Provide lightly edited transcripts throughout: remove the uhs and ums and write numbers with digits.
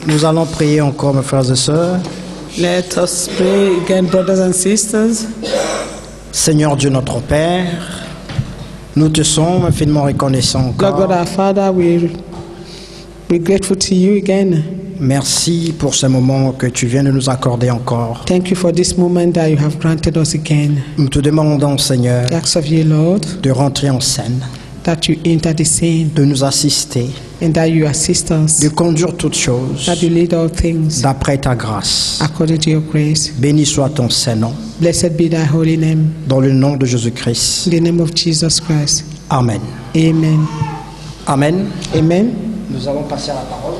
Nous allons prier encore, mes frères et sœurs. Let us pray again, brothers and sisters. Seigneur Dieu notre Père, nous te sommes infiniment reconnaissants Lord God encore. our Father, we're grateful to you again. Merci pour ce moment que tu viens de nous accorder encore. Thank you for this moment that you have granted us again. Nous te demandons, Seigneur, I ask of you, Lord, de rentrer en scène, that you enter the scene de nous assister, and that you assist us, de conduire toutes choses that you lead all things d'après ta grâce. according to your grace. Béni soit ton Saint-Nom, Blessed be thy holy name. dans le nom de Jésus-Christ. In the name of Jesus Christ. Amen. Amen. Amen. Amen. Nous allons passer à la parole.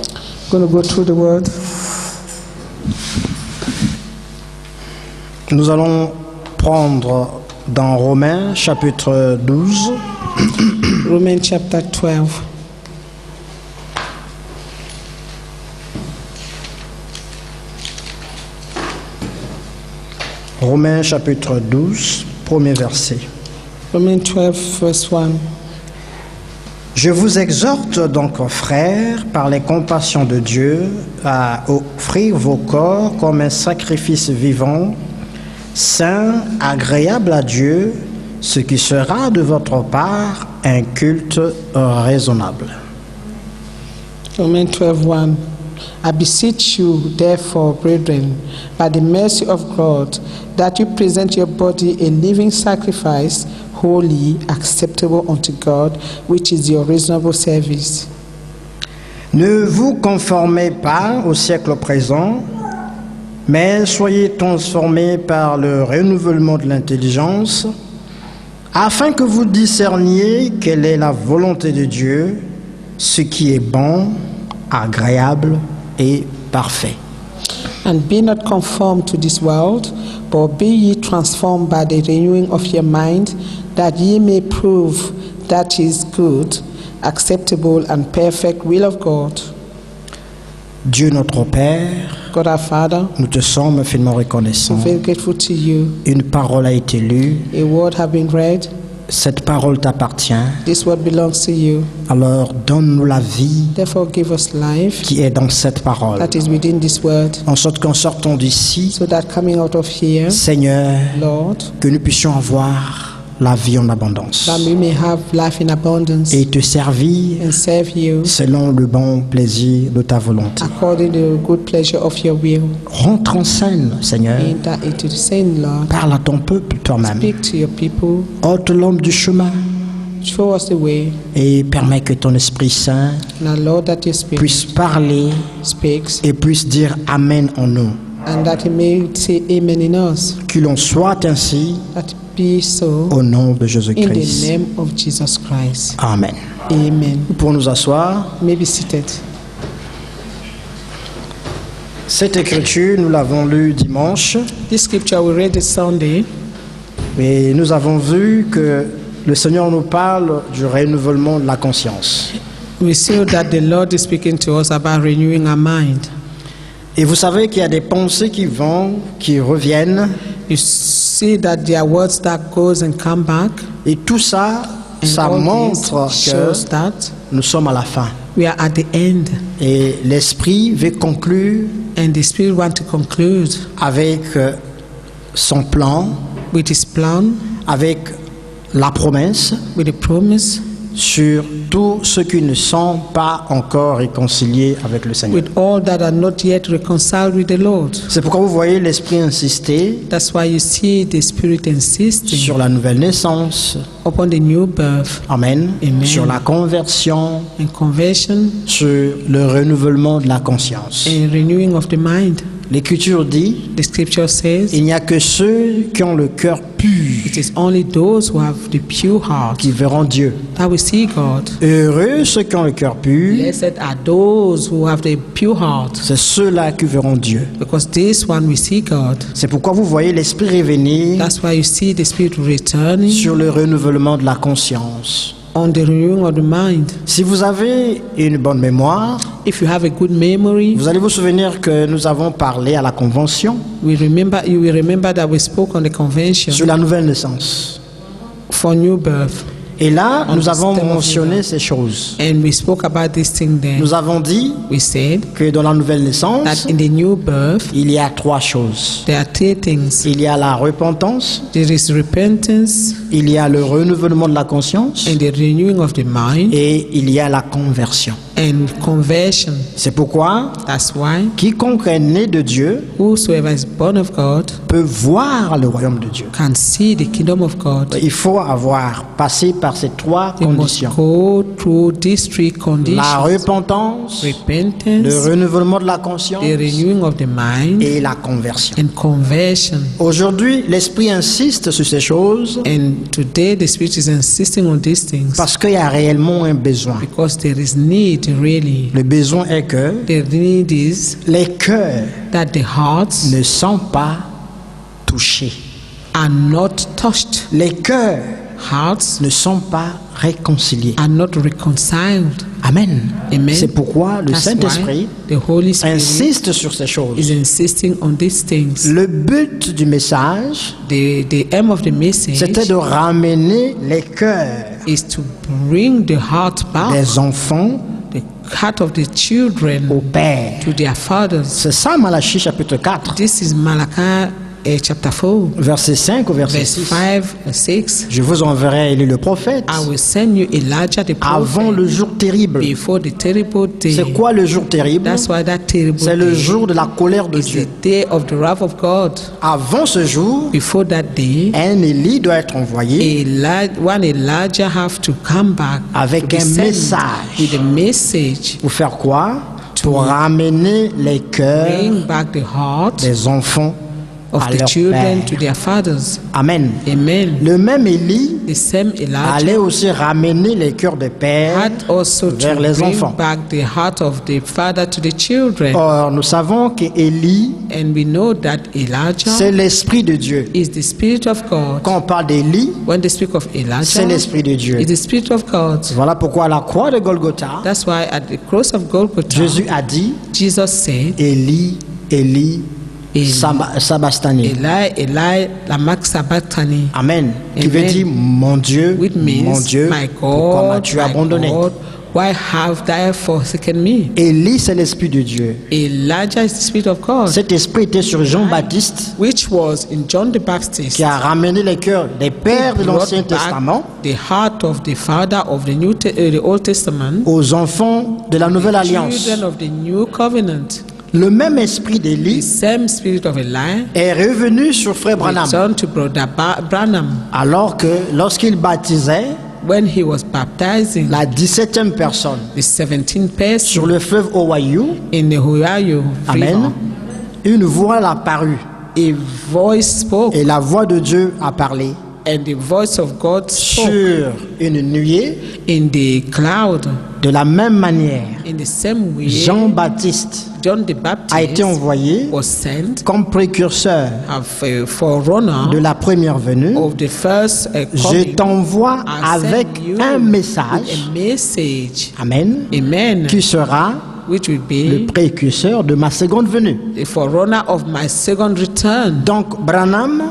I'm going to go through the word. Nous allons prendre dans Romains chapitre 12, Romans chapter 12. Romains chapitre 12, premier verset. Romans 12, verse 1. Je vous exhorte donc, frères, par les compassions de Dieu, à offrir vos corps comme un sacrifice vivant, saint, agréable à Dieu, ce qui sera de votre part un culte raisonnable. Romans 12, 1. I beseech you, therefore, brethren, by the mercy of God, that you present your body a living sacrifice, holy, acceptable unto God, which is your reasonable service. Ne vous conformez pas au siècle présent, mais soyez transformés par le renouvellement de l'intelligence, afin que vous discerniez quelle est la volonté de Dieu, ce qui est bon, agréable et parfait. And be not conformed to this world, but be ye transformed by the renewing of your mind, that ye may prove that is good, acceptable, and perfect will of God. Dieu notre Père, God our Father, nous te sommes infiniment reconnaissants. I'm very grateful to you. Une parole a été lue, A word have been read. cette parole t'appartient, This word belongs to you. alors donne-nous la vie Therefore give us life qui est dans cette parole. that is within this word, En sorte qu'en sortant d'ici, so that coming out of here, Seigneur, Lord, que nous puissions avoir la vie en abondance that we may have life in abundance et te servir and serve you selon le bon plaisir de ta volonté. according to the good pleasure of your will. Rentre en scène, Seigneur. Enter into the same, Lord. Parle à ton peuple toi-même. Speak to your people. Ôte l'homme du chemin Show us the way. et permets que ton Esprit Saint Now, Lord, that your Spirit puisse parler speaks et puisse dire Amen en nous. and that He may say Amen in us. Qu'il en soit ainsi That it be so au nom de in the Jésus-Christ. name of Jesus Christ. Amen. Amen. Pour nous asseoir, You may be seated. cette écriture, nous l'avons lue dimanche This scripture we read this Sunday, et nous avons vu que le Seigneur nous parle du renouvellement de la conscience. we see that the Lord is speaking to us about renewing our mind. Et vous savez qu'il y a des pensées qui vont, qui reviennent, You see that there are words that goes and come back, et tout ça, and ça all montre this shows que that nous sommes à la fin. we are at the end, Et l'Esprit veut conclure and the Spirit wants to conclude avec son plan, with His plan, avec la promesse with the promise, sur tous ceux qui ne sont pas encore réconciliés avec le Seigneur. with all that are not yet reconciled with the Lord. C'est pourquoi vous voyez l'Esprit insister That's why you see the Spirit insisting sur la nouvelle naissance, upon the new birth amen, Amen. sur la conversion, and conversion sur le renouvellement de la conscience. and renewing of the mind. L'Écriture dit, The scripture says il n'y a que ceux qui ont le cœur pur it is only those who have the pure heart qui verront Dieu. that will see God. Heureux ceux qui ont le cœur pur, Blessed are those who have the pure heart, c'est ceux-là qui verront Dieu. because this one will see God. C'est pourquoi vous voyez l'Esprit revenir That's why you see the Spirit returning sur le renouvellement de la conscience. on the renewing of the mind. Si vous avez une bonne mémoire, If you have a good memory, vous allez vous souvenir que nous avons parlé à la convention you will remember that we spoke on the convention sur la nouvelle naissance. for new birth. Et là, On nous the avons stem of mentionné Judah. ces choses. And we spoke about this thing there. Nous avons dit We said que dans la nouvelle naissance, that in the new birth, il y a trois choses. there are three things. Il y a la repentance, There is repentance il y a le renouvellement de la conscience and the renewing of the mind et il y a la conversion. and conversion. C'est pourquoi That's why quiconque est né de Dieu whosoever is born of God peut voir le royaume de Dieu. can see the kingdom of God. Il faut avoir passé par ces trois You must conditions. go through these three La conditions: repentance, le repentance, renouvellement de la conscience the renewing of the mind, et la conversion. and conversion. Aujourd'hui, l'Esprit insiste sur ces choses And today the Spirit is insisting on these things parce qu'il y a réellement un besoin. because there is need really. Le besoin est que The need is les cœurs that the hearts ne sont pas touchés. are not touched. Les cœurs Hearts ne sont pas réconciliés. are not reconciled. Amen. Amen. C'est pourquoi le That's Saint-Esprit why the Holy Spirit insiste sur ces choses. is insisting on these things. Le but du message, The aim of the message c'était de ramener les cœurs is to bring the heart back, des enfants the heart of the children au Père. to their fathers. C'est ça Malachie chapitre 4, This is Malachi chapter 4, verset 5 au verset verse 6. 5 and 6. Je vous enverrai Élie le prophète I will send you Elijah the avant prophet le jour terrible. before the terrible day. C'est quoi le jour terrible? That's why that terrible C'est le day jour de la colère de is Dieu. the day of the wrath of God. Avant ce jour, Before that day, un Élie doit être envoyé one Elijah have to come back avec to be un sent message. with a message, pour faire quoi? Pour ramener les cœurs bring back the heart des enfants of à the leur children père. to their fathers. Amen. Amen. Le même Élie The same Elijah allait aussi ramener les cœurs des pères had also vers to les bring enfants. back the heart of the father to the children. Or, nous savons qu'Élie, And we know that Elijah c'est l'Esprit de Dieu. is the Spirit of God. Quand on parle d'Élie, When they speak of c'est Elijah, l'Esprit de Dieu. it's the Spirit of God. Voilà pourquoi à la croix de Golgotha, That's why at the cross of Golgotha, Jésus a dit, Jesus said, Élie, Élie, Élie, Sabastani. Eli, Eli, lama sabachthani, Amen. Qui veut Amen. dire, mon Dieu, which mon means, Dieu, my pourquoi God, m'as-tu my abandonné? God, why have thou forsaken me? Élie, c'est l'Esprit de Dieu. Elijah is the Spirit of God, Cet esprit était sur Jean-Baptiste which was in John the Baptist, qui a ramené les cœurs des pères de brought l'Ancien back Testament the heart of the father of the Old Testament, aux enfants de la Nouvelle Alliance. children of the New Covenant. Le même esprit The d'Élie same Spirit of Eli est revenu sur Frère Branham returned to Brother Branham alors que lorsqu'il baptisait when he was baptizing la 17e personne the 17th person sur le fleuve Ohio. in the Ohio Amen. River. Une voix l'a paru A voice spoke, et la voix de Dieu a parlé and the voice of God spoke sur une nuée. in the cloud. De la même manière, In the same way, Jean-Baptiste John the a été Baptist envoyé was sent comme précurseur as a forerunner de la première venue. of the first Je coming. t'envoie I send avec you un with message, a message, amen, amen, qui sera which will le be précurseur de ma seconde venue. the forerunner of my second return. Donc Branham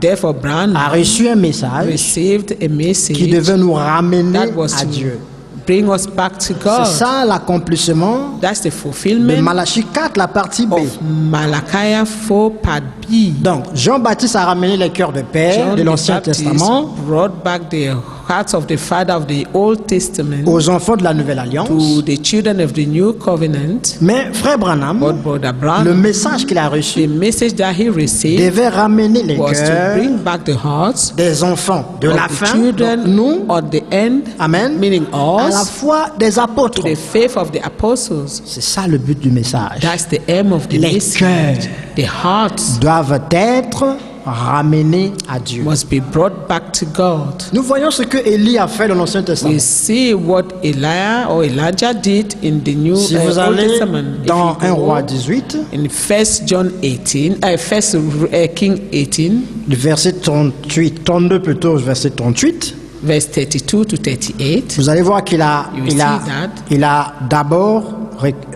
Therefore, Branham a reçu un message received a qui message devait nous ramener that was à to Dieu. bring us back to C'est God. ça l'accomplissement That's the de fulfillment Malachie 4, la partie B. of Malachi 4 part B. Donc Jean-Baptiste a ramené les cœurs de père John de the l'Ancien Baptist Testament brought back the hearts of the father of the Old Testament aux enfants de la Nouvelle Alliance. to the children of the New Covenant. Mais frère Branham, But Brother le Branham, message qu'il a the reçu message that he received devait ramener les was to cœurs bring back the hearts des enfants de la of the fin, children donc nous, on the end, amen, meaning à la us, foi des to apôtres. the faith of the apostles. C'est ça le but du message. That's the aim of the Les message. cœurs The hearts doivent être ramenés à Dieu. must be brought back to God. Nous voyons ce que Élie a fait dans l'Ancien Testament. We see what Elijah did in the New Si vous Old allez Testament. If dans you 1 go Roi 18, in 1 John 18, 1 King 18, le verset 38, 32 plutôt, verset 38, verse 32 to 38, vous allez voir qu'il a, You will see that. il a d'abord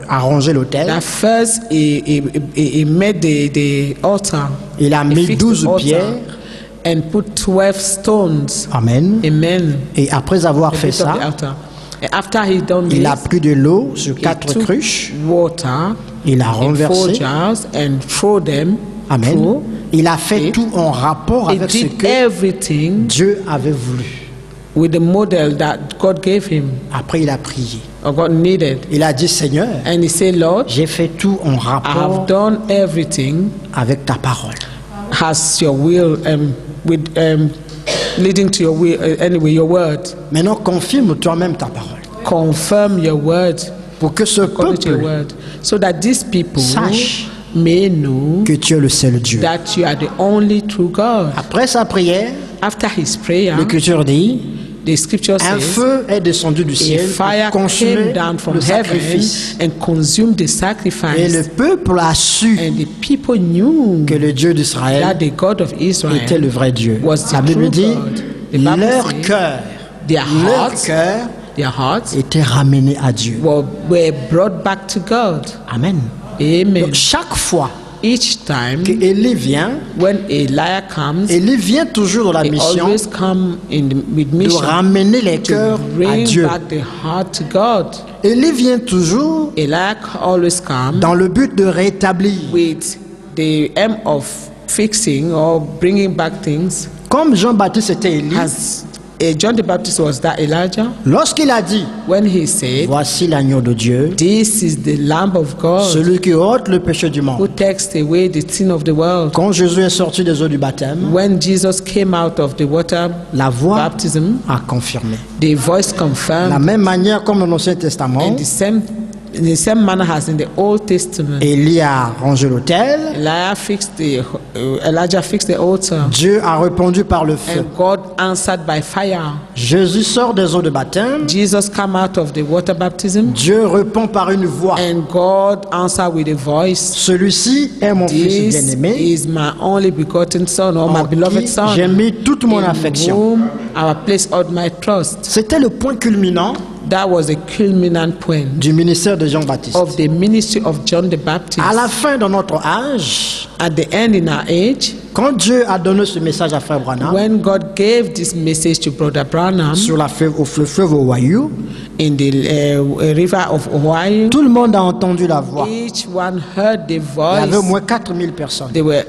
arrangé l'autel. that first he made the altar. Il a He mis fixed 12 the altar. pierres and put 12 stones. Amen. Amen. Et après avoir The fait base of the ça, altar. And after he done il a this, pris de l'eau sur he 4 took cruches. water Il a in 4 renversé. jars and throw them Amen. through. Il a fait it. tout en rapport He avec ce did que everything Dieu avait voulu. with the model that God gave him Après, il a prié. or God needed. Il a dit, Seigneur, And he said, Lord, j'ai fait tout en I rapport have done everything avec ta parole. as your will with leading to your will anyway your word. Maintenant, confirme toi-même ta parole. Confirm your word Pour que ce according to your peuple word, so that these people sache may know que tu es le seul Dieu. that you are the only true God. Après sa prière, After his prayer, l'Écriture dit, the scripture un says feu est descendu du a ciel fire pour consumer came down from le heaven sacrifice. and consumed the Et le sacrifice. peuple a su And the people knew que le Dieu d'Israël that the God of était Israel le vrai Dieu. was the La Bible true dit, God. The Bible leur says cœur, their leur hearts, cœur their hearts était ramené à Dieu. were brought back to God. Amen. Amen. Donc chaque fois Each time que Élie vient, when a liar comes, Élie vient toujours dans la they mission always come with de mission ramener les to cœurs à bring Dieu. back the heart to God. Élie vient toujours A liar always comes dans le but de rétablir. with the aim of fixing or bringing back things. Comme Jean-Baptiste était Élie, As John the Baptist was that Elijah lorsqu'il a dit, when he said, voici l'agneau de Dieu, "This is the Lamb of God celui qui ôte le péché du who monde. takes away the sin of the world." Quand Jésus est sorti des eaux du baptême, When Jesus came out of the water la voix baptism, a confirmé. the voice De confirmed. la même manière comme dans l'Ancien Testament, In the same manner as in the Old Testament, Élie a rangé l'autel, Elijah fixed the altar, Dieu a répondu par le feu. and God answered by fire. Jésus sort des eaux de baptême, Jesus came out of the water baptism, Dieu répond par une voix. and God answered with a voice. Celui-ci est mon fils This bien-aimé, is my only begotten son, or my en beloved qui son, j'ai mis toute mon in affection. whom I have placed all my trust. C'était le point culminant That was a culminant point du ministère de Jean-Baptiste. of the ministry of John the Baptist. À la fin de notre âge, At the end in our age, quand Dieu a donné ce message à Frère Branham when God gave this message to Brother Branham sur le fleuve Ohio, in the river of Ohio, tout le monde a entendu la voix. each one heard the Il y avait au voice. moins 4000 personnes. They were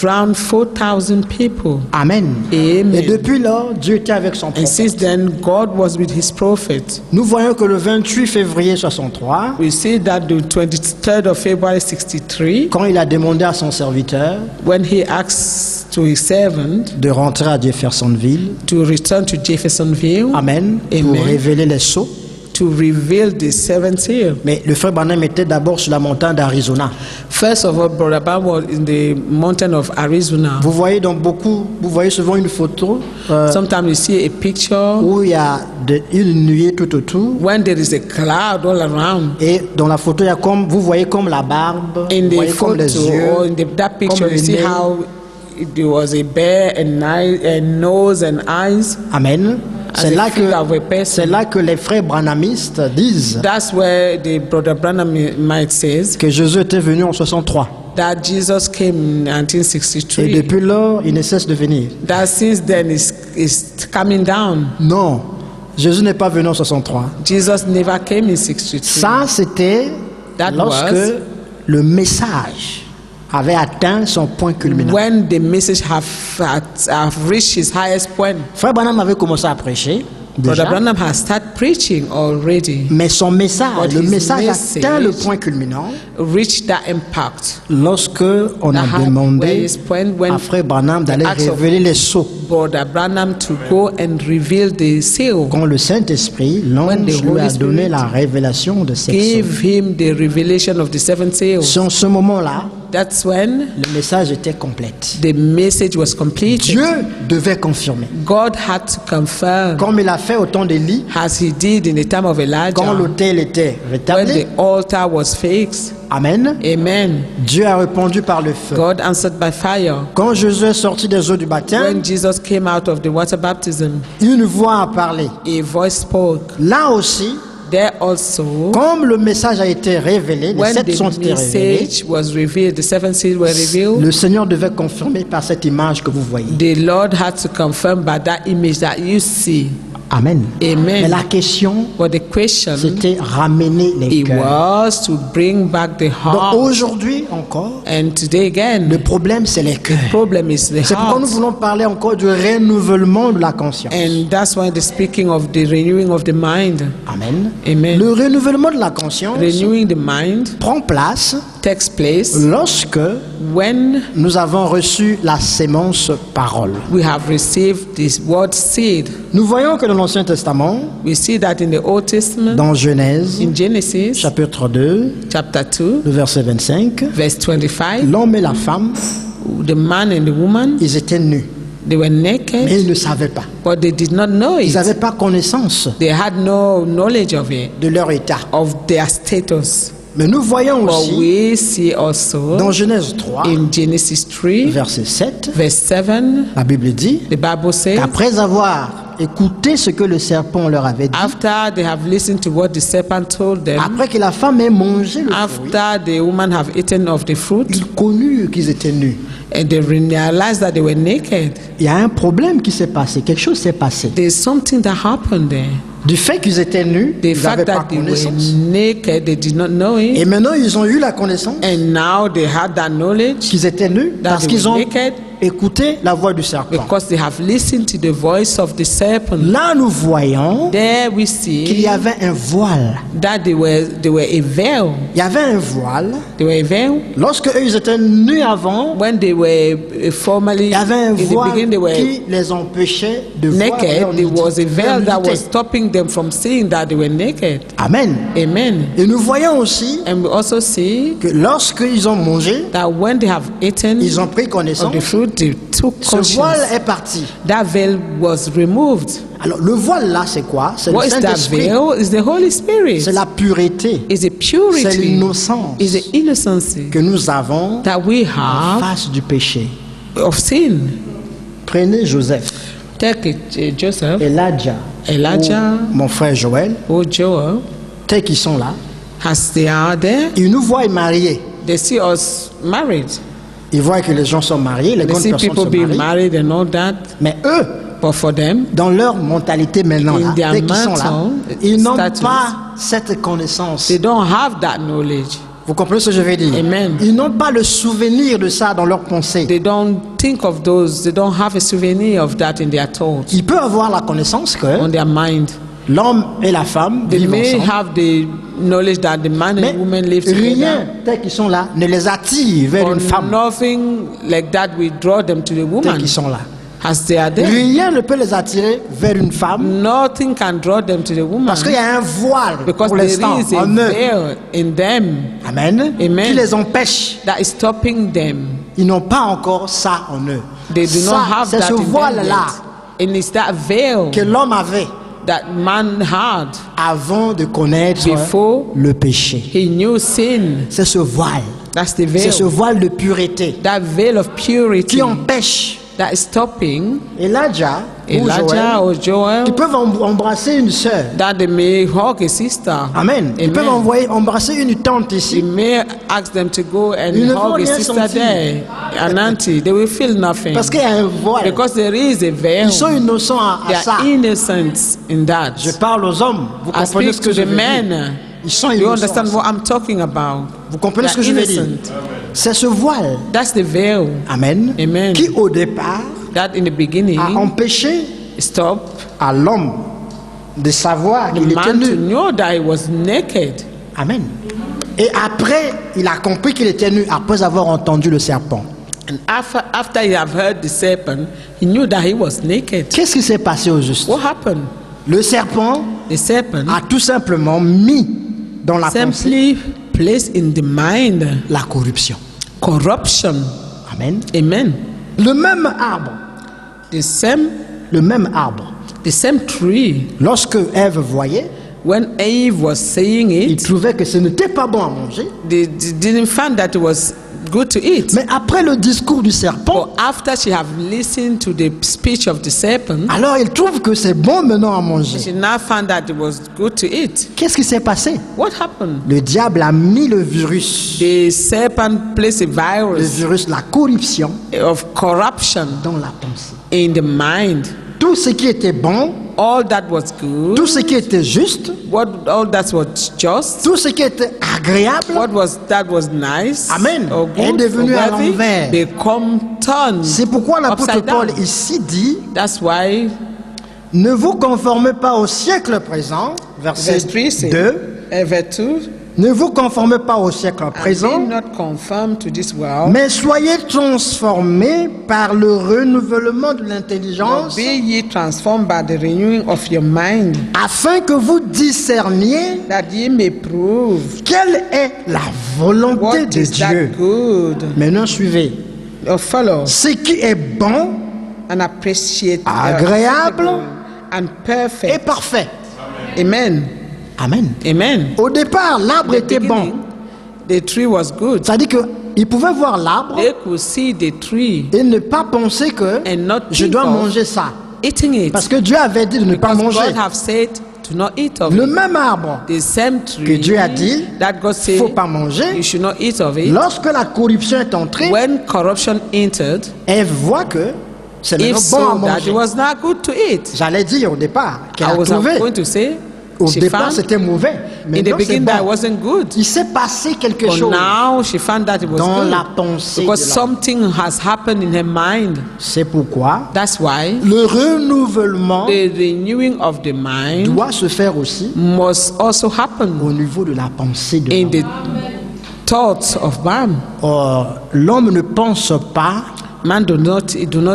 around 4,000 people. Amen. Amen. Et depuis lors, Dieu était avec son And prophète. since then, God was with his prophet. Nous voyons que le 28 février 63, We see that the 23rd of February 63, quand il a demandé à son serviteur when he asked to his servant de rentrer à Jeffersonville, to return to Jeffersonville, Amen, pour Amen. révéler les sceaux. to reveal the seventh seal. Mais le frère Branham était d'abord sur la montagne d'Arizona. First of all, Brother Bam was in the mountain of Arizona. Vous voyez souvent une photo Sometimes you see a picture où il y a une nuée tout autour. when there is a cloud all around. Et dans la photo, vous voyez comme la barbe, In vous the voyez comme les photo yeux. or in that picture, comme you le see nez. how there was a bear and nose and eyes. Amen. As C'est a là, figure of a que, person. c'est là que les frères branhamistes disent That's where the Brother Branham might says que Jésus était venu en 63. that Jesus came in Et 1963. depuis lors, il ne cesse de venir. That since then is coming down. Non, Jésus n'est pas venu en 63. Jesus never came in 63. Ça, c'était That lorsque was le message avait atteint son point culminant. when the message have reached its highest point. Frère Branham avait commencé à prêcher, Brother déjà, Branham has started preaching already, mais son message, But le his message message atteint le point culminant reached that impact. lorsque on That a where demandé his point when à Frère Branham d'aller acts of- révéler les sceaux. Brother Branham to go and reveal the seal, Quand le Saint-Esprit, When the l'ange lui Holy a donné Spirit la révélation de cette give him the revelation of the seventh seal. C'est en ce moment-là, That's when le message était complet. the message was completed. Dieu devait confirmer. God had to confirm, Comme il a fait au temps d'Élie, as he did in the time of quand Elijah, l'autel était when rétabli. the altar was fixed. Amen. Amen. Dieu a répondu par le feu. God answered by fire. Quand Jésus est sorti des eaux du baptême, When Jesus came out of the water baptism, une voix a parlé. a voice spoke. Là aussi, there also, comme le message a été révélé, les when 7 sont the été révélés, message was revealed, the 7 seals were revealed, le Seigneur devait confirmer par cette image que vous voyez. the Lord had to confirm by that image that you see. Amen. Amen. Mais la question, But the question, c'était ramener les it cœurs. was to bring back the Donc heart. aujourd'hui encore, And today again, le problème c'est les cœurs. problem is the C'est pourquoi nous heart. voulons parler encore du renouvellement de la conscience. And that's why the speaking of the renewing of the mind. Amen. Amen. Le renouvellement de la conscience Renewing the mind prend place takes place lorsque when nous avons reçu la sémence parole. we have received this word seed. Nous voyons que dans l'Ancien Testament, We see that in the Old Testament, dans Genèse, in Genesis chapitre 2, chapter 2, le verset 25, verse 25, l'homme et la femme, the man and the woman, ils étaient nus, they were mais naked, ils ne savaient pas. but they did not know Ils it. n'avaient pas connaissance They had no knowledge of it, de leur état. of their status. Mais nous voyons But aussi we see also dans Genèse 3, in Genesis 3, verset 7, verse 7, la Bible dit the Bible says, qu'après avoir écouté ce que le serpent leur avait dit, after they have listened to what the serpent told them, après que la femme ait mangé le fruit, after the woman have eaten of the fruit, ils connurent qu'ils étaient nus. and they realized that they were naked, Il y a un problème qui s'est passé, quelque chose s'est passé. there's something that happened there. Du fait qu'ils étaient nus, The ils n'avaient fact pas that they were connaissance. naked, they did not know it, Et maintenant, ils ont eu la connaissance and now they had that knowledge qu'ils étaient nus parce they qu'ils were ont naked écouté la voix du serpent. because they have listened to the voice of the serpent. Là, nous voyons There we qu'il y see avait un voile. that they were a veil. Il y avait un voile. They were a veil. Lorsque eux, ils étaient nus avant, When they were formerly il y avait un in the voile beginning, they were qui les empêchait de voir leur naked. There was a nudité. veil that was stopping them from seeing that they were naked. Amen. Amen. Et nous voyons aussi And we also see que lorsqu'ils ont mangé, that when they have eaten ils ont pris of connaissance, the fruit, they took ce voile conscience. est parti. That veil was removed. Alors, le voile là, c'est quoi? C'est le What is that Saint-Esprit. veil? It's the Holy Spirit. C'est la pureté. It's a C'est purity. l'innocence It's the innocency que nous avons that we en have face du péché. of sin. Prenez Joseph, Take Joseph, Elijah, Elijah, ou mon frère Joël, or Joel, tels qu'ils sont là. as they are there, Ils nous voient mariés. they see us married. Ils voient que les gens sont mariés, les They grandes see personnes people sont being mariées. married and all that. Mais eux, But for them, dans leur mentalité maintenant, là, In their dès qu'ils sont là, mental ils n'ont status, pas cette connaissance. they don't have that knowledge. Vous comprenez ce que je veux dire? Amen. Ils n'ont pas le souvenir de ça dans leur pensée. They don't think of those. They don't have a souvenir of that in their thoughts, Ils peuvent avoir la connaissance que on their mind. l'homme et la femme They vivent may ensemble. have the knowledge that the man Mais and woman live rien, together. tel qu'ils sont là, ne les attire vers Or une femme nothing like that will draw them to the tel woman qu'ils sont là. as they are there. Rien ne peut les attirer vers une femme Nothing can draw them to the woman parce qu'il y a un voile because pour there l'instant is a en eux. veil in them Amen. Amen. Qui les empêche. that is stopping them. Ils n'ont pas encore ça en eux. They do Ça, not have c'est that ce in them voile-là yet. And it's that veil que l'homme avait that man had avant de connaître before le péché. he knew sin. C'est ce voile. That's the C'est ce veil. voile de pureté That veil of purity qui empêche that is stopping Elijah ou Elijah Joël or Joel qui peuvent embrasser une sœur. that they may hug a sister. Amen. Ils peuvent embrasser une tante You ici. may ask them to go and Ils ne vont hug a rien sister sentir. there, an auntie. They will feel nothing Parce qu'il y a un voile. because there is a veil. Ils sont innocents They à ça. are innocent in that. Je parle aux hommes. Vous I comprenez speak ce que to je the veux dire? men. Ils sont You innocents. understand what I'm talking about? Vous comprenez ce que They je are veux dire? innocent. C'est ce voile. That's the veil Amen. Amen. Qui au départ that in the beginning a empêché stopped à l'homme de savoir the qu'il était man to nu. know that he was naked. Amen. Et après, il a compris qu'il était nu après avoir entendu le serpent. And after he have heard the serpent, he knew that he was naked. Qu'est-ce qui s'est passé au juste? What happened? Le serpent The serpent a tout simplement mis dans la pensée simply placed in the mind la corruption. corruption. Amen. Amen. Le même arbre, The same tree. lorsque Ève voyait, When Eve was saying il it, trouvait que ce n'était pas bon à manger. they didn't find that it was good to eat. Mais après le discours du serpent, But after she have listened to the speech of the serpent, alors il trouve que c'est bon maintenant à manger. she now found that it was good to eat. Qu'est-ce qui s'est passé? What happened? Le diable a mis le virus, The serpent placed a le virus virus, la corruption of corruption dans la pensée. in the mind. Tout ce qui était bon, All that was good, tout ce qui était juste, all that was just, tout ce qui était agréable, that was nice, Amen, or est good, devenu or à worthy, l'envers. become turned. C'est pourquoi l'apôtre Upside Paul down. ici dit, That's why ne vous conformez pas au siècle présent, verset verse 3 says, 2, verse 2, ne vous conformez pas au siècle and présent, be not conformed to this world, mais soyez transformés par le renouvellement de but l'intelligence, be ye transformed by the renewing of your mind, afin que vous discerniez that ye may prove quelle est la volonté what de is Dieu. that good. Maintenant, suivez. Follow Ce qui est bon and appreciate Agréable and et perfect. parfait. Amen. Amen. Amen. Au départ, l'arbre The était bon. beginning, the tree was good. C'est-à-dire qu'ils pouvaient voir l'arbre They could see the tree et ne pas penser que and not je think dois of manger ça. eating it. Parce que Dieu avait dit de ne pas Because manger. God have said to not eat of Le it. même arbre The same tree que Dieu a dit, that God il ne faut said pas manger. you should not eat of it. Lorsque la corruption est entrée, When corruption entered, Ève voit que c'est if bon à so that manger. it was not good to eat. J'allais dire au départ qu'elle I a was trouvé. going to say Au she départ, found c'était mauvais. Mais in the non, c'est beginning that bon. wasn't good. Il s'est passé quelque But chose now she found that it was dans good. la pensée Because de l'homme. something has happened in her mind. C'est pourquoi That's why le renouvellement the renewing of the mind doit se faire aussi must also happen au niveau de la pensée de in l'homme. the thoughts of man. Or, l'homme ne pense pas. Man do not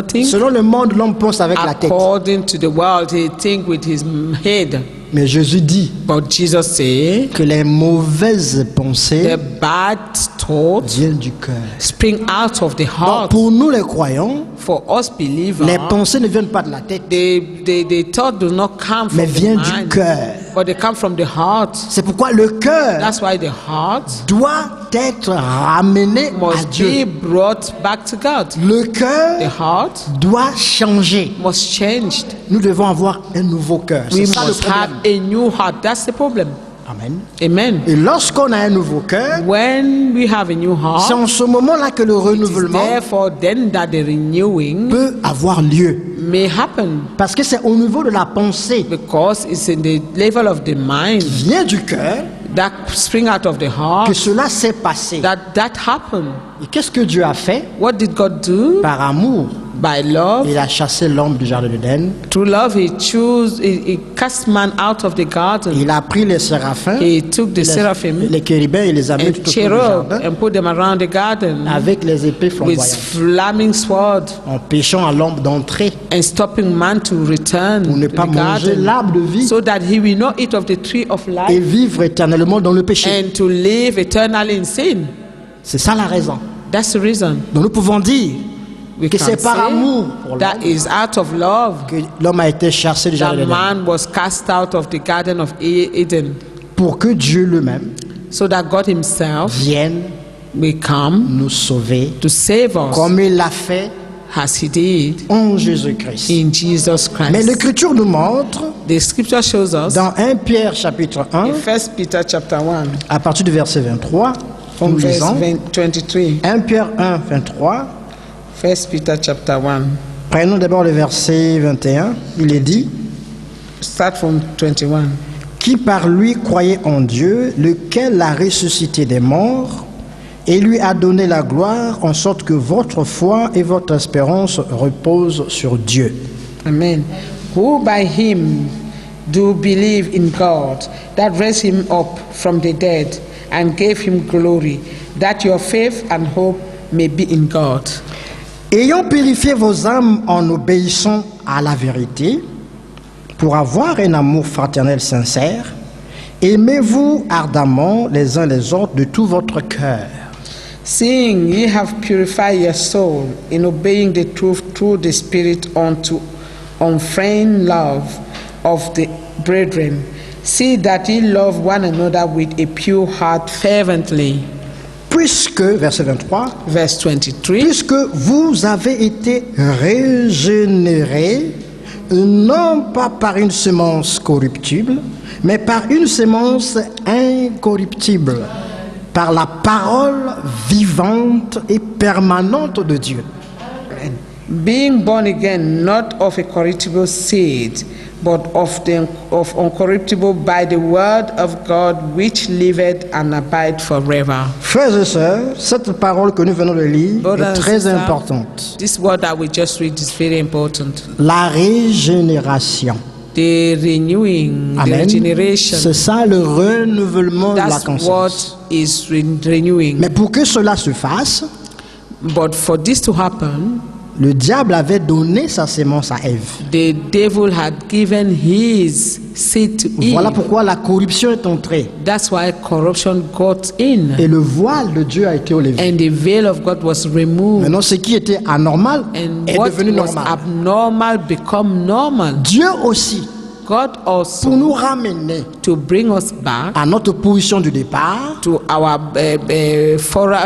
think Selon le monde, l'homme pense avec la tête. according to the world. He think with his head. Mais Jésus dit But Jesus said que les mauvaises the pensées bad thoughts viennent du cœur. spring out of the Donc, heart. pour nous les croyants, For us believers, les pensées ne viennent pas de la tête, the thought do not come mais from the viennent du mind, cœur. but they come from the heart. C'est pourquoi le cœur That's why the heart doit être ramené à must be Dieu. brought back to God. Le The cœur heart doit changer. must change. Nous devons avoir un nouveau cœur. We C'est ça le must have problème. a new heart. That's the problem. Amen. Amen. Et lorsqu'on a un nouveau cœur, When we have a new c'est heart, en ce moment-là que le it's renouvellement therefore then that the renewing peut avoir lieu. may happen, Parce que c'est au niveau de la pensée because it's in the level of the mind qui vient du cœur that spring out of the que heart cela s'est passé. that happened. Et qu'est-ce que Dieu a fait? What did God do? Par amour, By love, il a chassé l'homme du jardin d'Éden. through love, he cast man out of the garden. Il a pris les séraphins, He took the seraphim les chérubins et les a mis and tout autour du cherub jardin and put them around the garden avec les épées with flamboyantes, flaming sword, empêchant à l'homme d'entrer and stopping man to return pour ne to pas the manger garden, l'arbre de vie so that he will not eat of the tree of et life vivre éternellement dans le péché. and to live eternally in sin. C'est ça la raison. That's the reason Donc nous pouvons dire we que can c'est par say amour pour that l'homme is out of love que l'homme a été chassé du that jardin d'Éden. man was cast out of the garden of Eden, Pour que Dieu lui-même so that God himself vienne may come nous sauver to save us comme il l'a fait as he did en Jésus-Christ. in Jesus Mais Christ. l'Écriture nous montre The scripture shows us dans 1 Pierre chapitre 1 in 1 Peter chapter 1 à partir du verset 23, from nous verse lisons 23. 1 Pierre 1, 23. 1 Peter chapter 1. Prenons d'abord le verset 21. Il est dit: Start from 21. qui par lui croyait en Dieu, lequel l'a ressuscité des morts et lui a donné la gloire, en sorte que votre foi et votre espérance reposent sur Dieu. Amen. Who by him do believe in God, that raised him up from the dead and gave him glory, that your faith and hope may be in God. Ayant purifié vos âmes en obéissant à la vérité, pour avoir un amour fraternel sincère, aimez-vous ardemment les uns les autres de tout votre cœur. Seeing ye have purified your soul in obeying the truth through the Spirit unto unfeigned love of the brethren, see that ye love one another with a pure heart fervently. Puisque, verset 23, Verse 23. puisque vous avez été régénérés, non pas par une semence corruptible, mais par une semence incorruptible, par la parole vivante et permanente de Dieu. Being born again, not of a corruptible seed, but of uncorruptible by the word of God, which liveth and abide forever. Frères et sœurs, cette parole que nous venons de lire Brothers est and très sisters, importante. This word that we just read is very important. La régénération. The renewing, the Amen. regeneration. C'est ça le renouvellement de la That's conscience. what is renewing. Mais pour que cela se fasse, But for this to happen, le diable avait donné sa sémence à Ève. the devil had given his seed to Eve. Voilà pourquoi la corruption est entrée That's why corruption got in. et le voile de Dieu a été enlevé. And the veil of God was removed. Maintenant, ce qui était anormal And est what devenu was normal. abnormal become normal. Dieu aussi, God pour also, nous ramener to bring us back à notre position du départ, to our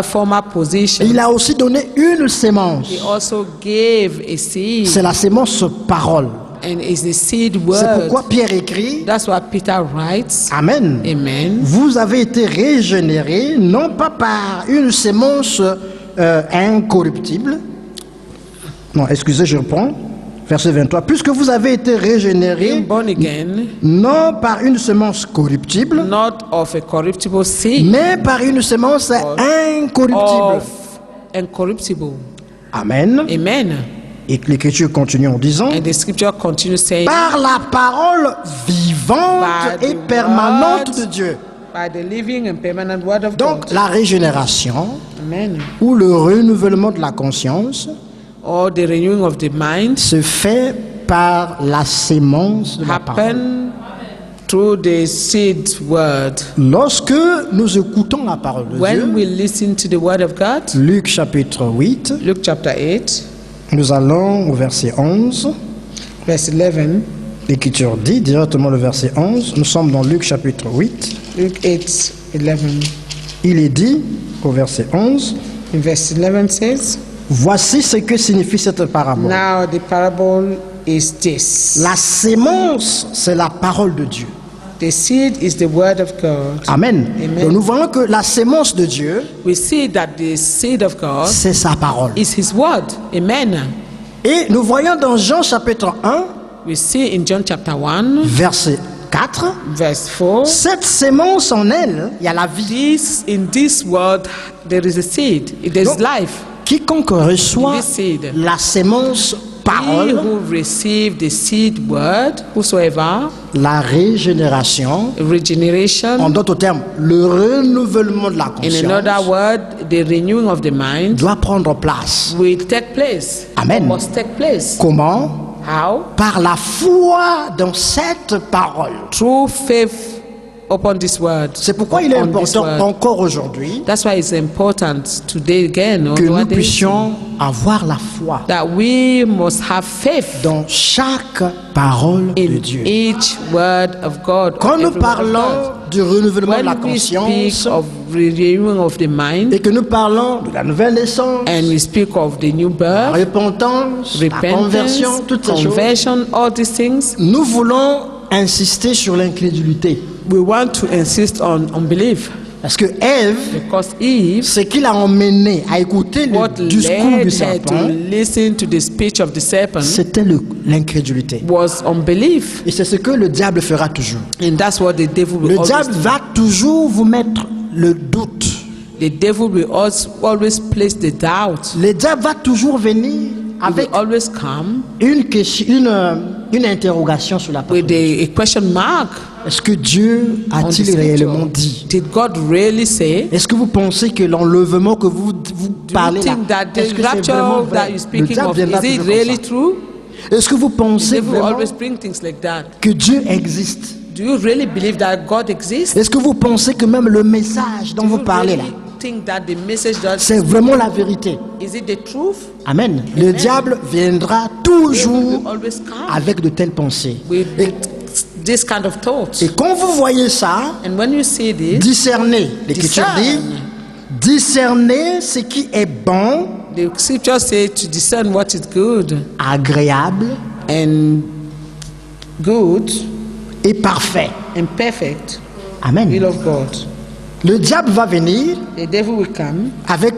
former position, il a aussi donné une sémence. He also gave a seed, C'est la sémence parole. and it's the seed C'est word. pourquoi Pierre écrit, That's what Peter writes. Amen. Amen. Vous avez été régénérés, non pas par une sémence incorruptible. Non, excusez, je reprends. Verset 23. Puisque vous avez été Being régénérés, born again, non par une semence corruptible, not of a corruptible seed, mais par une semence incorruptible. of incorruptible. Amen. Amen. Et que l'Écriture continue en disant, And the scripture continues saying, par la parole vivante By et the permanente word de Dieu. by the living and permanent word of Donc, God. la régénération Amen. ou le renouvellement de la conscience Or the renewing of the mind se fait par la sémence de la parole. happen through the seed word. Lorsque nous écoutons la parole de When Dieu, we listen to the word of God, Luc chapitre 8, Luke chapter 8, nous allons au verset 11. verse 11. L'Écriture dit directement le verset 11. Nous sommes dans Luc chapitre 8. Luke 8, 11. Il est dit au verset 11, In verse 11 says, voici ce que signifie cette parabole. Now the parable is this. La sémence, c'est la parole de Dieu. The seed is the word of God. Amen. Amen. Donc nous voyons que la sémence de Dieu, We see that the seed of God c'est sa parole. is his word. Amen. Et nous voyons dans Jean chapitre 1, We see in John chapter 1, verset 4, verse 4, cette sémence en elle, il y a la vie. in this world there is a seed. There is Donc, life. Quiconque reçoit This seed. la sémence He parole, who receive the seed word, whosoever, la régénération, en regeneration, d'autres termes, le renouvellement de la in another conscience, word, the renewing of the mind, doit prendre place. will take place. Amen. Or must take place. Comment? How? Par la foi dans cette parole. Through faith upon this word. C'est pourquoi il est On this important word. encore aujourd'hui That's why it's important today again, or que nous nowadays, puissions avoir la foi that we must have faith dans chaque parole de in Dieu. each word of God. Quand or nous every word of God. parlons du renouvellement de la When we speak conscience of renewing of the mind, et que nous parlons de la nouvelle naissance, and we speak of the new la birth, repentance, la repentance, conversion, toutes ces choses, conversion, all these things, nous voulons insister sur l'incrédulité. we want to insist on unbelief. Parce que Ève, Because Eve, ce qui l'a emmené à écouter what le discours led du her to serpent, listen to the speech of the serpent c'était l'incrédulité. was unbelief. Et c'est ce que le diable fera toujours. And that's what the devil will Le always diable do. va toujours vous mettre le doute. The devil will always place the doubt. Le diable va toujours venir He will avec always come une question, une interrogation sur la parole. with a question mark Est-ce que Dieu on the a-t-il scripture. réellement dit? Did God really say? Est-ce que vous pensez que l'enlèvement que vous Do parlez you là, think that est-ce the que c'est vraiment rapture vrai? that you're Le speaking diable of, viendra is it toujours comme really ça. true? Est-ce que vous The pensez devil will vraiment always bring things like that. que Dieu existe? Do you really believe that God exists? Est-ce que vous pensez que même le message dont Do vous you parlez really là, think that the message that c'est vraiment la vérité? is it the truth? Amen. Le diable viendra The devil toujours will always come avec de telles pensées. with Et, this kind of thoughts. et quand vous voyez ça, And when you see this, discernez. L'Écriture dit, discerner ce qui est bon, The scripture says to discern what is good agréable and good et parfait. and perfect will Amen. of God. Le diable va venir The devil will come avec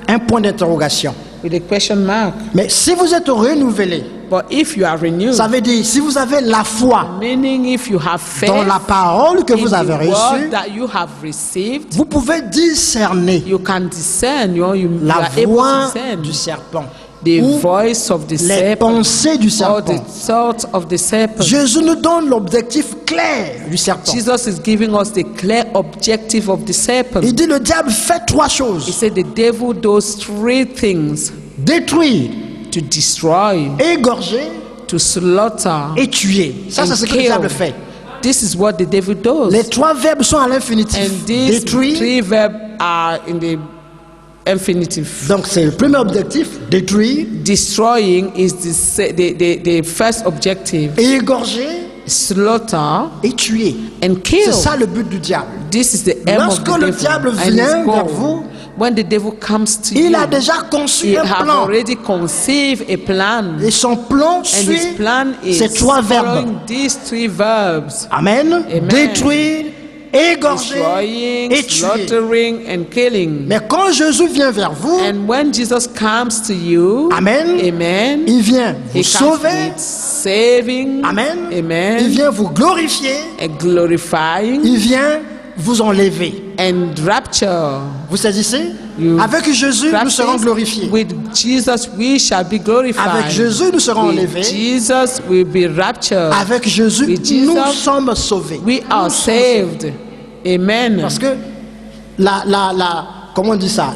un point d'interrogation. with a question mark. Mais si vous êtes renouvelé, But if you are renewed, ça veut dire si vous avez la foi meaning if you have faith dans la parole que in vous avez the word reçue, that you have received, vous pouvez discerner you can discern, you la are able to voix discern du serpent the ou voice of the les serpent pensées du or the serpent. thought of the serpent. Jésus nous donne l'objectif clair du serpent. Jesus is giving us the clear objective of the serpent. Il dit le diable fait trois He choses: said the devil does three things: détruire, to destroy, égorger to slaughter, et tuer. Ça, c'est and ce que le kill. diable fait. This is what the devil does. Les trois verbes sont à l'infinitif. And these Détruire. three verbs are in the infinitive. Donc c'est le premier objectif, détruire, Destroying is the first objective. égorger Slaughter et tuer. and kill. C'est ça le but du diable. This is the aim Lorsque of the le devil. diable And his vient vers goal. vous, When the devil comes to il you, a déjà conçu he un have plan. already conceived a plan. Et son plan And suit his plan is ces trois verbes. following these three verbs: Amen. Amen. Détruire, égorger destroying, et tuer. slaughtering, and killing. Mais quand Jésus vient vers vous, And when Jesus comes to you, Amen, amen, il vient vous he comes sauver. with saving, Amen. Il amen, vient vous glorifier. and glorifying, Il vient vous enlever. and rapture. Vous saisissez? You Avec Jésus, nous serons Practice. glorifiés. With Jesus, we shall be glorified. Avec Jésus, nous serons With enlevés. Jesus, will be raptured. Avec Jésus, With Jesus, nous sommes sauvés. We are saved. Amen. Parce que comment on dit ça?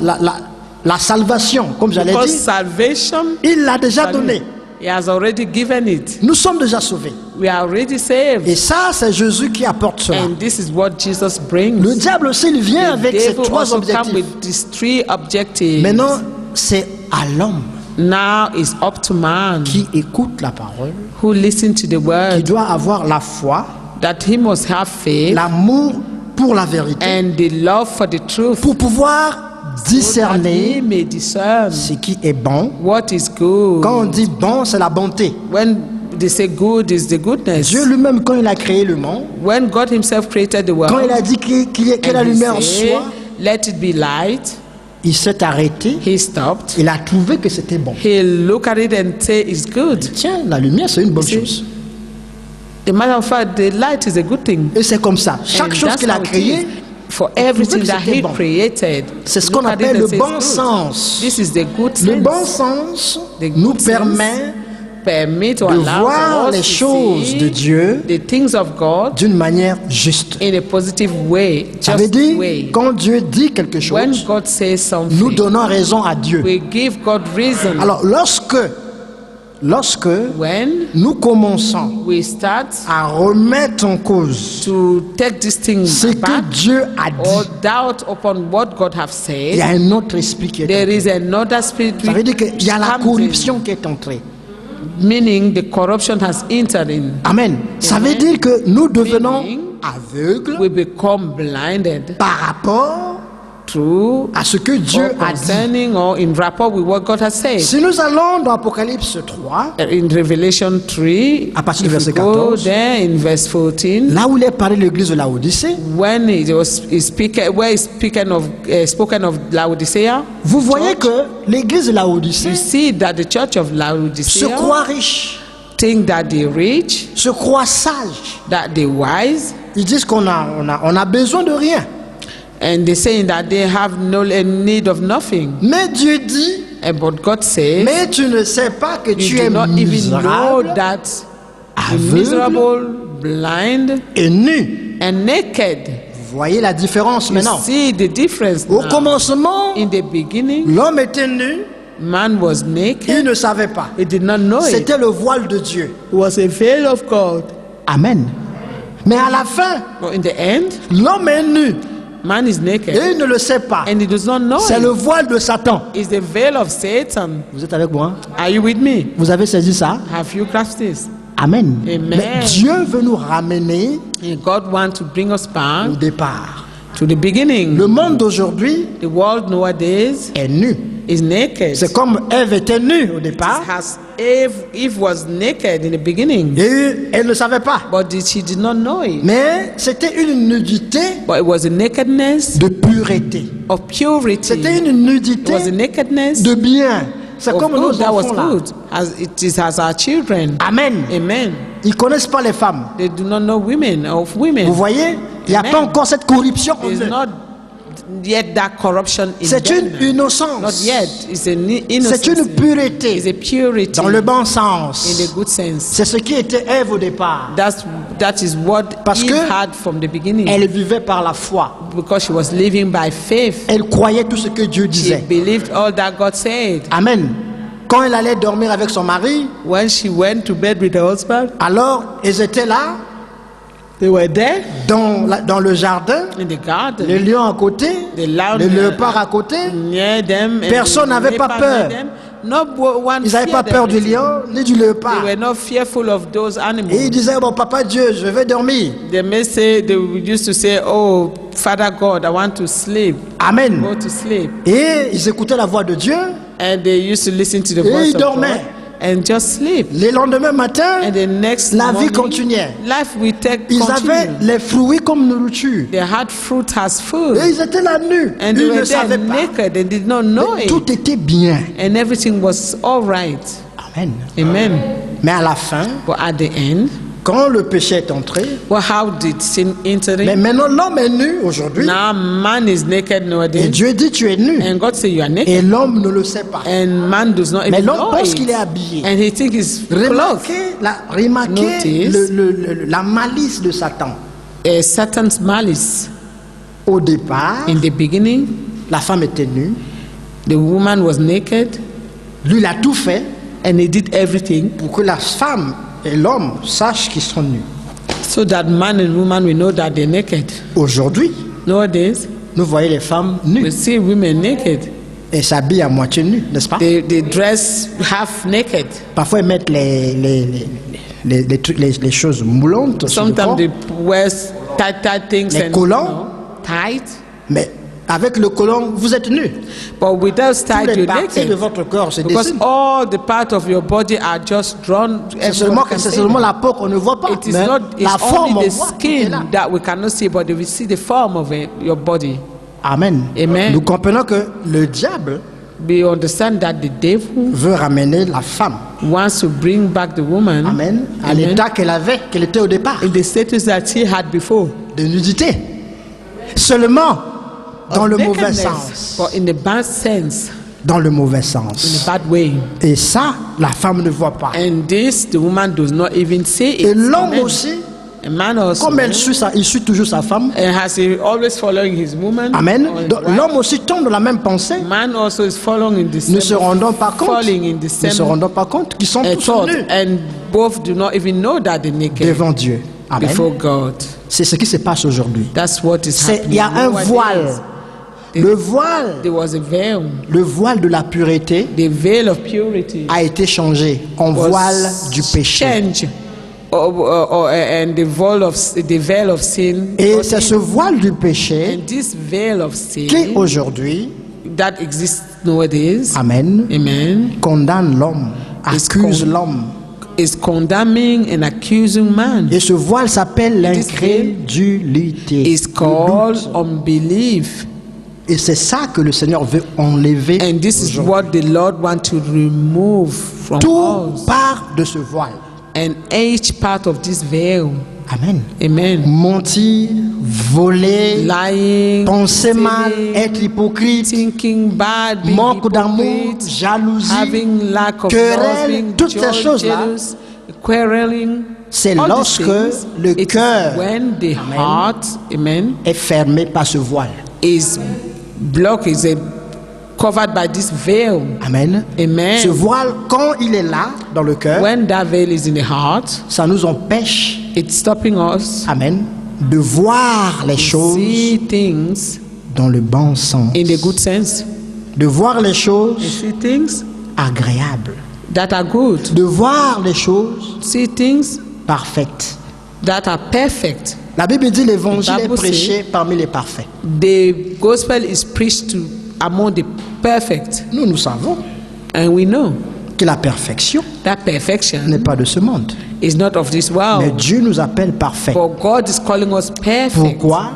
La salvation, comme j'allais Because dire, salvation, il l'a déjà donné. He has already given it. Nous sommes déjà sauvés. We are already saved. Et ça, c'est Jésus qui apporte cela. And this is what Jesus brings. Le diable aussi, il vient The avec ces devil trois also come objectifs. with these three objectives. Maintenant, c'est à l'homme Now it's up to man qui écoute la parole, who listen to the qui word doit avoir la foi, that he must have faith l'amour pour la vérité, and the love for the truth, pour pouvoir so that he discerner may discern ce qui est bon. what is good. Quand on dit bon, c'est la bonté. When they say good is the goodness. Dieu lui-même, quand il a créé le monde, When God himself created the world, quand il a dit que la and he lumière said, soit, let it be light, il s'est arrêté, he stopped. il a trouvé que c'était bon. He looked at it and said it's good. Tiens, la lumière, c'est une bonne See? chose. As a matter of fact, the light is a good thing. Et c'est comme ça. Chaque And chose that's qu'il a how it créée, is. For everything que that c'était he bon. created, c'est ce look qu'on at it appelle and le say bon it's good. sens. This is the good Le sense. bon sens The nous good permet permit or de allows voir us les to choses see de Dieu the things of God d'une manière juste. in a positive way, Ça veut just dire, way. quand Dieu dit quelque When chose, God says something, nous donnons raison à Dieu. we give God reason. Alors, lorsque When nous commençons we start à remettre en cause to take this thing ce que back Dieu a or dit, doubt upon what God have il y a said, un autre esprit qui est there entré. is another spirit Ça veut dire qu'il y a la comes in, corruption qui est entrée. meaning the corruption has entered in. Amen. Ça veut dire que nous devenons Meaning, aveugles we become blinded par rapport through à ce que or Dieu a dit. concerning or in rapport with what God has said. Si nous allons dans Apocalypse 3, In Revelation 3, à partir du if verset you go 14, there in verse 14, là où il est parlé de l'église de Laodicée, when it was where is spoken of Laodicea, vous voyez que l'église de you Laodicée see that the church of se Laodicea croit riche, think that they rich, se croit sage. that they wise, Ils disent qu'on a besoin de rien. and they saying that they have no need of nothing. Mais Dieu dit, But God says, mais tu ne sais pas que tu you es do not even know misérable, that you're aveugle miserable, blind, et nu. and naked. Vous voyez la différence You maintenant. see the difference Au now. commencement, In the beginning, l'homme était nu, man was naked. il ne savait pas. He did not know it. C'était le voile de Dieu. It was a veil of God. Amen. Mais à la fin, But in the end, l'homme est nu man is et naked. il ne le sait pas. And he does not know C'est le it. voile de Satan. It's the veil of Satan. Vous êtes avec moi? Are you with me? Vous avez saisi ça? Have you grasped this? Amen. Amen. Mais Dieu veut nous ramener And God wants to bring us back au départ. to the beginning. Le monde d'aujourd'hui The world nowadays est nu. is naked. C'est comme Ève était nue au départ Eve was naked in the beginning, et elle ne savait pas. but she did not know it. Mais c'était une nudité But it was a nakedness de pureté. of purity. C'était une It nudité was a nakedness de bien. C'est of comme good. nos That was enfants là. good. As it is as our children. Amen. Amen. Ils ne connaissent pas les femmes. They do not know women of Vous women. voyez, il n'y a Amen. pas encore cette corruption en There's eux. not yet that corruption in C'est them. une Not innocence. yet. It's an innocence. C'est une pureté It's a purity dans le bon in sens. the good sense. C'est ce qui était Ève au départ. That is what Parce Eve que had from the beginning. Elle vivait par la foi. Because she was living by faith. Elle croyait tout ce que Dieu She disait. believed all that God said. Amen. Quand elle allait dormir avec son mari, When she went to bed with her husband, alors ils étaient là, they were there dans le jardin, in the garden. les lions à côté, The lion les léopards à côté. near them. And Personne the n'avait pas leopard peur. near them. No one Ils n'avaient pas feared peur du anything. lion ni du They léopard. were not fearful of those animals. Et ils disaient, bon, papa Dieu, je vais dormir. They used to say, oh, Father God, I want to sleep. Amen. Go to sleep. Et ils écoutaient la voix de Dieu. And they used to listen to the Et voice ils of dormaient. God and just sleep. Les lendemains matin, And the next la vie morning, continuait. life will Ils avaient continue. les fruits comme nourriture. They had fruit as food. Et ils étaient là nus. And Ils they ne were there savaient pas. naked. They did not know Mais it. tout était bien. And everything was all right. Amen. Amen. Mais à la fin, But at the end, quand le péché est entré, well, how did sin enter mais in? maintenant l'homme est nu aujourd'hui. Now man is naked Et nowadays. Dieu dit tu es nu. And God said you are naked. Et l'homme ne le sait pas. And man does not Mais even l'homme know pense qu'il est it. habillé. And he thinks he's clothed. Remarquez Notice. la malice de Satan. Satan's malice. Au départ, In the beginning, la femme était nue. the woman was naked. Lui, il a tout fait And he did everything pour que la femme et l'homme sachent qu'ils sont nus. so that man and woman will know that they're naked. Aujourd'hui, Nowadays, nous voyons les femmes we nues see women naked. et s'habillent à moitié nues, n'est-ce pas? They dress half naked. Parfois, ils mettent les choses moulantes sur le Sometimes corps, they wear tight things Les and collants. tight. mais avec le colon, vous êtes nus. But without Toutes tight, les you're parties de naked. votre corps se Because dessinent. all the parts of your body are just drawn. C'est seulement la peau qu'on ne voit pas. It is Mais not. la It's forme, only on the voit qu'il est là. skin that we cannot see, but we see the form of it, your body. Amen. Amen. Nous comprenons que le diable We understand that the devil veut ramener la femme, wants to bring back the woman. amen, à Amen. l'état qu'elle était au départ, In the status that he had before. de nudité. Seulement dans Of le mauvais nakedness, sens. but in the bad sense, Dans le mauvais in sens. a bad way. Et ça, la femme ne voit pas. And this, the woman does not even see it. Et l'homme Amen. aussi, A man also, comme il suit toujours sa femme, and has he always following his woman. amen. or his Donc, wife? l'homme aussi tombe dans la même pensée. Man also is following in the same. Ne se rendant pas compte, Falling in the ne same se rendant pas compte qu'ils sont tous thought, nus and both do not even know that they're naked devant Dieu. Amen. before God. C'est ce qui se passe aujourd'hui. That's what is happening. Il y a un nowadays. voile. Le voile, There was a veil. le voile de la pureté The veil of purity a été changé en was voile du péché. changed, and the veil of sin. Et got c'est in. ce voile du péché And this veil of sin qui aujourd'hui, that exists nowadays, amen, amen, condamne l'homme, accuse l'homme. is condemning and accusing man. Et ce voile s'appelle This veil l'incrédulité. Is Le called doute. unbelief. Et c'est ça que le Seigneur veut enlever. And this is aujourd'hui. what the Lord wants to remove from Tout us. part de ce voile. And each part of this veil. Amen. Amen. Mentir, voler, Lying, penser mal, stealing, être hypocrite, thinking bad, being manque d'amour, hypocrite, jalousie, having lack of querelle, love, being toutes ces choses-là, jealous, quarreling. c'est all these lorsque things, le it is cœur when the heart, amen, est fermé par ce voile. is blocked, is covered by this veil. Amen. Amen. Ce voile, quand il est là, dans le cœur, When that veil is in the heart, ça nous empêche, it's stopping us amen, de voir les to choses see things dans le bon sens. in the good sense, De voir les and choses see things agréables. that are good, De voir les choses see things parfaites. that are perfect. La Bible dit l'évangile The est Bible prêché parmi les parfaits. The gospel is preached to among the perfect, Nous savons and we know que la perfection that perfection n'est pas de ce monde. is not of this Mais world. Dieu nous appelle parfaits. But God is calling us perfect. Pourquoi?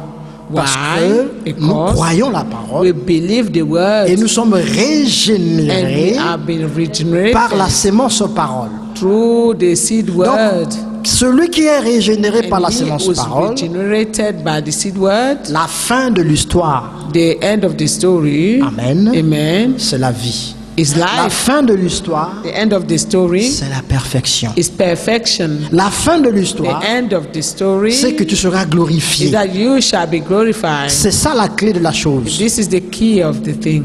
Parce Why? que nous Because croyons la we parole believe the word, et nous sommes and we régénérés have been regenerated par la sémence parole. through the seed word. Donc, celui qui est régénéré par And la he sémence was parole, regenerated by the seed word. la fin de l'histoire, The end of the story, amen, amen, c'est la vie. is La life. fin de l'histoire, The end of the story c'est la perfection. is perfection. La fin de The l'histoire, end of the story c'est que tu seras is glorifié. that you shall be glorified. C'est ça la clé de la chose. This is the key of the thing.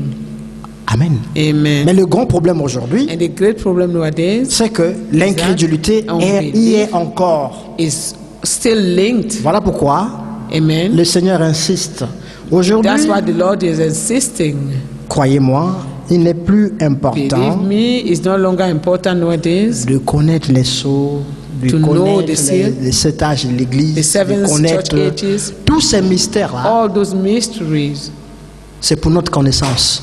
Amen. Amen. Mais le grand problème aujourd'hui, And the great problem nowadays c'est que l'incrédulité y est encore. is still linked. Voilà pourquoi Amen. le Seigneur insiste. Aujourd'hui, That's why the Lord is insisting. croyez-moi, il n'est plus Believe important me, it's no longer important nowadays de connaître les sceaux, de To know connaître the seal, les 7 âges de the l'Église, de seven connaître church ages, tous ces mystères-là. all those mysteries. C'est pour notre connaissance.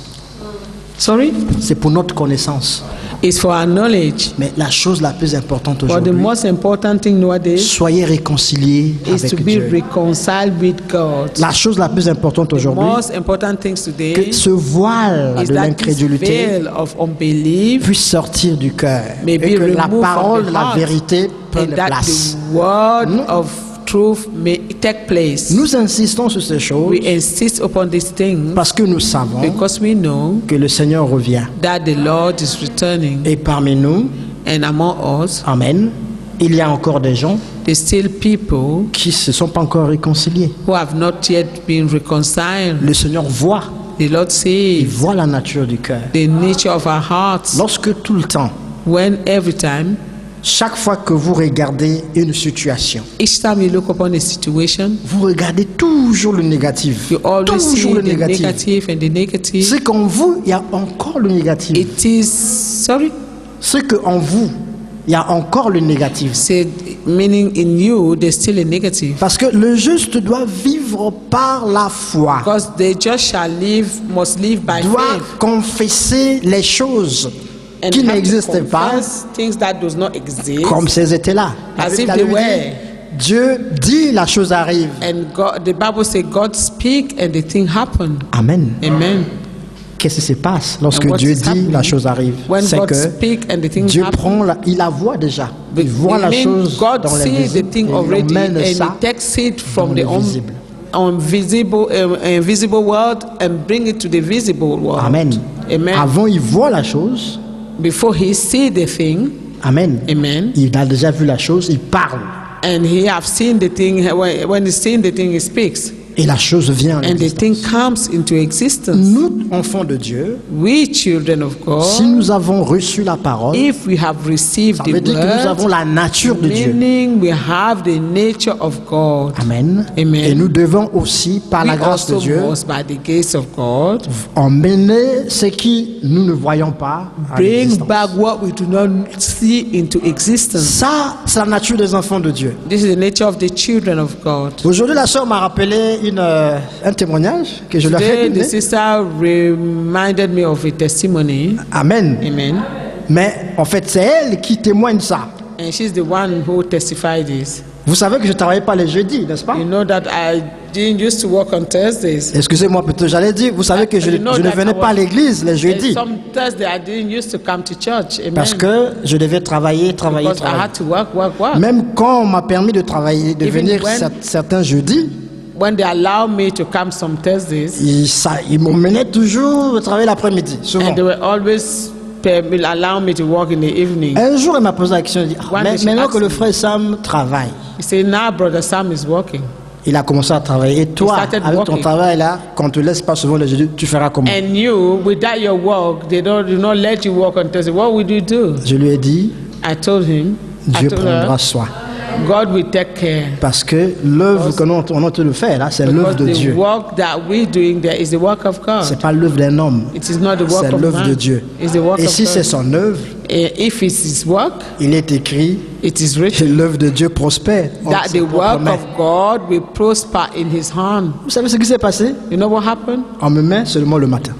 Sorry? C'est pour notre connaissance. It's for our knowledge. Mais la chose la plus importante But the aujourd'hui, most important thing nowadays soyez réconciliés is to avec be Dieu. reconciled with God. La chose la plus importante aujourd'hui, Most important things today que ce voile is de that this l'incrédulité veil of unbelief puisse sortir du cœur may et be que la removed parole, from the la heart, vérité prenne and that place. the word of truth may take place. Nous insistons sur ces choses We insist upon these things parce que nous savons because we know que le Seigneur revient. that the Lord is returning, Et parmi nous, and among us, amen, il y a encore des gens there's still people qui ne se sont pas encore réconciliés. who have not yet been reconciled. Le Seigneur voit, The Lord il sees voit la nature du cœur. the nature of our hearts. Lorsque tout le temps, When every time, chaque fois que vous regardez une situation, each time you look upon a situation, vous regardez toujours le négatif. you always see Toujours le the négatif. negative and the negative. C'est qu'en vous, il y a encore le négatif. It is, sorry, C'est qu'en vous, il y a encore le négatif. said, meaning in you, there's still a negative. Parce que le juste doit vivre par la foi. Because the just shall live, must live by Doit faith. confesser les choses And qui have to n'existaient pas confess things that does not exist, comme si elles étaient là. as if La they Bible were. dit, Dieu dit la chose arrive. And God, the Bible says God speak and the thing happen. Amen. Amen. Qu'est-ce qui se passe lorsque And what Dieu is dit happening la chose arrive? when C'est God que speak and the thing Dieu happen? prend, il la voit déjà. Il voit la It means chose God dans sees l'invisible the thing et il already emmène and ça He takes it from dans the le visible. invisible world and bring it to the visible world. Amen. Amen. Avant, il voit la chose. Before he see the thing, Amen. amen, Il a déjà vu la chose, il parle. and he have seen the thing. When he's seen the thing, he speaks, Et la chose vient en and the thing existence. comes into existence. Nous, enfants de Dieu, We children of si God, nous avons reçu la parole, if we have received ça the veut dire que nous avons word, la nature de Dieu. meaning we have the nature of God. Amen. Amen. Et nous devons aussi, par la We grâce de also Dieu, must, by the grace of God, emmener ce qui nous ne voyons pas à bring l'existence. back what we do not see into existence. Ça, c'est la nature des enfants de Dieu. This is the nature of the children of God. Aujourd'hui, la sœur m'a rappelé un témoignage que je lui ai fait Today, the donner. sister reminded me of a testimony. Amen. Amen. Mais en fait, c'est elle qui témoigne ça. And she's the one who testified this. Vous savez que je ne travaillais pas les jeudis, n'est-ce pas? You know that I didn't used to work on Thursdays. Excusez-moi, plutôt, j'allais dire, vous savez que je You know ne that venais I pas à was- l'église les And jeudis. some Thursday I didn't used to come to church. Amen. Parce que je devais travailler. Because I had to work. Même quand on m'a permis de travailler, de Even venir when- certains jeudis, When they allow me to come some Thursdays, ils m'emmenaient toujours travailler l'après-midi, souvent. and they were always will allow me to work in the evening. Un jour, elle m'a posé la question, elle dit, ah, One day she maintenant asked que le me- frère Sam travaille, He said, now brother Sam is working. il a commencé à travailler. Et toi, started avec ton working. travail là, quand on te laisse pas souvent les jeudis, tu feras comment? And you, without your work, they do not let you work on Thursday. What would you do? Je lui ai dit, I told him, Dieu I told prendra her, soin. God will take care. Parce que l'œuvre que nous on est en train de faire là, c'est l'œuvre Because de the Dieu. work that we're doing there is the work of God. C'est pas l'œuvre d'un homme. It is not the C'est work of l'œuvre man. de Dieu. It's the work Et of si c'est God. son œuvre, If it's his work, il est écrit it is que written l'œuvre de Dieu prospère entre that ses the propres work mains. of God will prosper in his hand. Vous savez ce qui s'est passé? You know what happened? On me met seulement le matin.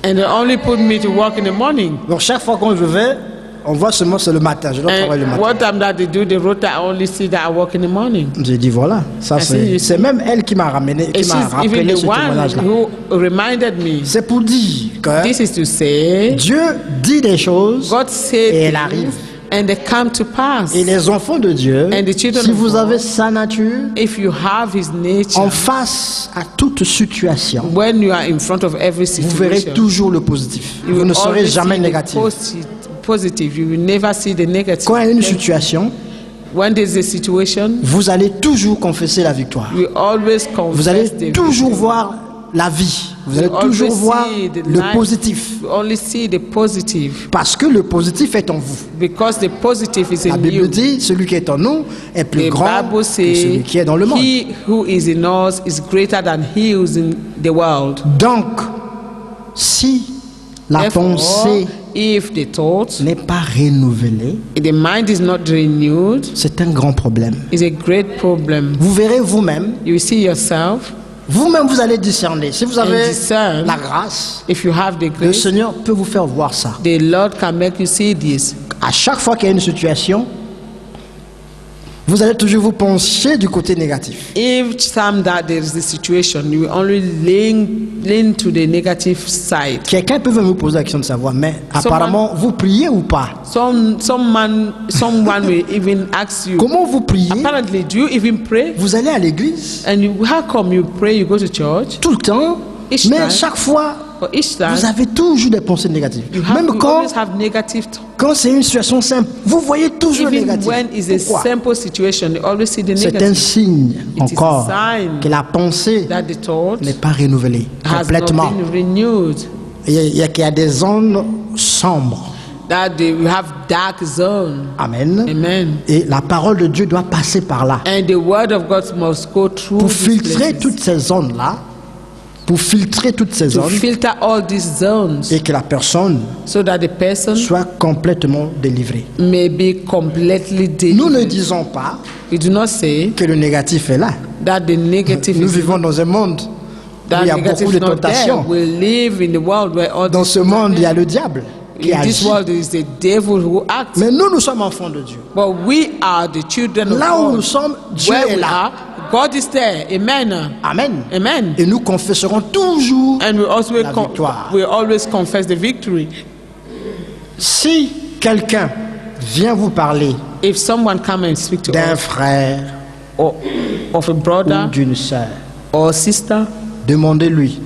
And they only put me to work in the morning. Donc chaque fois quand je vais, on voit seulement c'est le matin. Je dois travailler le And matin. what time that they do the rota, I only see that I work in the morning. J'ai dit voilà, ça c'est même elle qui m'a ramené, And qui m'a she's even rappelé the ce one témoignage-là. who reminded me. C'est pour dire que This is to say, Dieu dit des choses God said et elle things, arrive. and they come to pass. Et les enfants de Dieu, And the children si of vous God, avez sa nature, If you have his nature, en face à toute situation, when you are in front of every vous verrez situation, toujours le positif. you Vous will ne serez always jamais see the négatif. positive. You will never see the negative. Quand il y a une situation, When there's a situation, vous allez toujours confesser la victoire. you always Vous allez confess the toujours victory. voir la vie. Vous allez You always toujours voir see the le life. positif. You only see the positive Parce que le positif est en vous. because the positive is La in Bible you. dit, celui qui est en nous est plus The grand Bible que celui says, qui est dans le monde. he who is in us is greater than he who is in the world. Donc, si la Therefore, pensée if the thought, n'est pas renouvelée, the mind is not renewed, c'est un grand problème. is a great problem. Vous verrez vous-même, You will see yourself. vous-même vous allez discerner. Si vous avez And discern. la grâce, If you have the le grace, Seigneur peut vous faire voir ça. the Lord can make you see this. À chaque fois qu'il y a une situation, vous allez toujours vous pencher du côté négatif. Each time that there is a situation, you will only lean to the negative side. Quelqu'un peut me poser la question de savoir, mais apparemment, vous priez ou pas? Someone will even ask you, Comment vous priez? apparently, do you even pray? Vous allez à l'église And how come you pray, you go to church? tout le temps, Each mais time. chaque fois, But each time, vous avez toujours des pensées négatives. Même you quand, always have negative thoughts. quand c'est une situation simple, vous voyez toujours le Even négatif. when it's a Pourquoi? simple situation, you always see the C'est un negative. signe It is a encore sign que la pensée That the thought n'est pas renouvelée has complètement. not been renewed. Il y a des zones sombres. That we have dark zone. Amen. Amen. Et la parole de Dieu doit passer par là. And the word of God must go through Pour these filtrer places. toutes ces zones-là, pour filtrer toutes ces To zones, filter all these zones et que la personne so that the person soit complètement délivrée. may be completely Nous ne delivered. disons pas We do not say que le négatif est là. that the negative Nous is vivons dans un monde où that il y a negative beaucoup de is not there. tentations. We live in the world where all Dans this ce monde, il y a le diable qui in this agit. world is the devil who acts. Mais nous sommes enfants de Dieu. But we are the children of Là où God. nous sommes, Dieu Where est we là. are, God is there. Amen. Amen. Amen. Et nous confesserons toujours. And we also La victoire. we always confess the victory. Si quelqu'un vient vous parler If someone come and speak to d'un us frère or of a ou brother d'une sœur, or sister, demandez-lui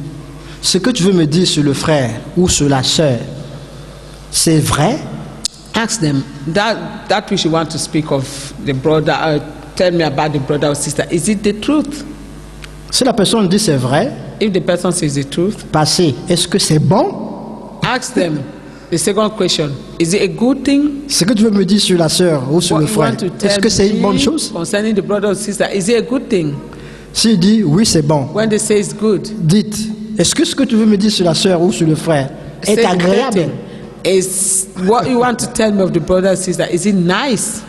ce que tu veux me dire sur le frère ou sur la sœur. C'est vrai? ask them that which you want to speak of the brother. Tell me about the brother or sister. Is it the truth? Si la personne dit c'est vrai, If the person says the truth, passez. Est-ce que c'est bon? ask them the second question. Is it a good thing? Ce que tu veux me dire sur la sœur ou sur What le you frère, want to est-ce tell que c'est une bonne me chose? concerning the brother or sister, is it a good thing? S'il dit oui, c'est bon, When they say it's good, dites, est-ce que ce que tu veux me dire sur la sœur ou sur le frère say est the agréable? thing. Is what you want to tell me of the brother or sister, is it nice?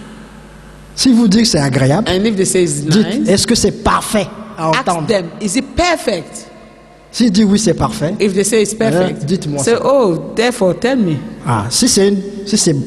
Si vous dites que c'est agréable, And if they say it's dites, nice, est-ce que c'est parfait à ask entendre? them, is it perfect? S'il dit oui, c'est parfait. If they say it's perfect, dites-moi say, ça. oh, therefore tell me. Ah, si c'est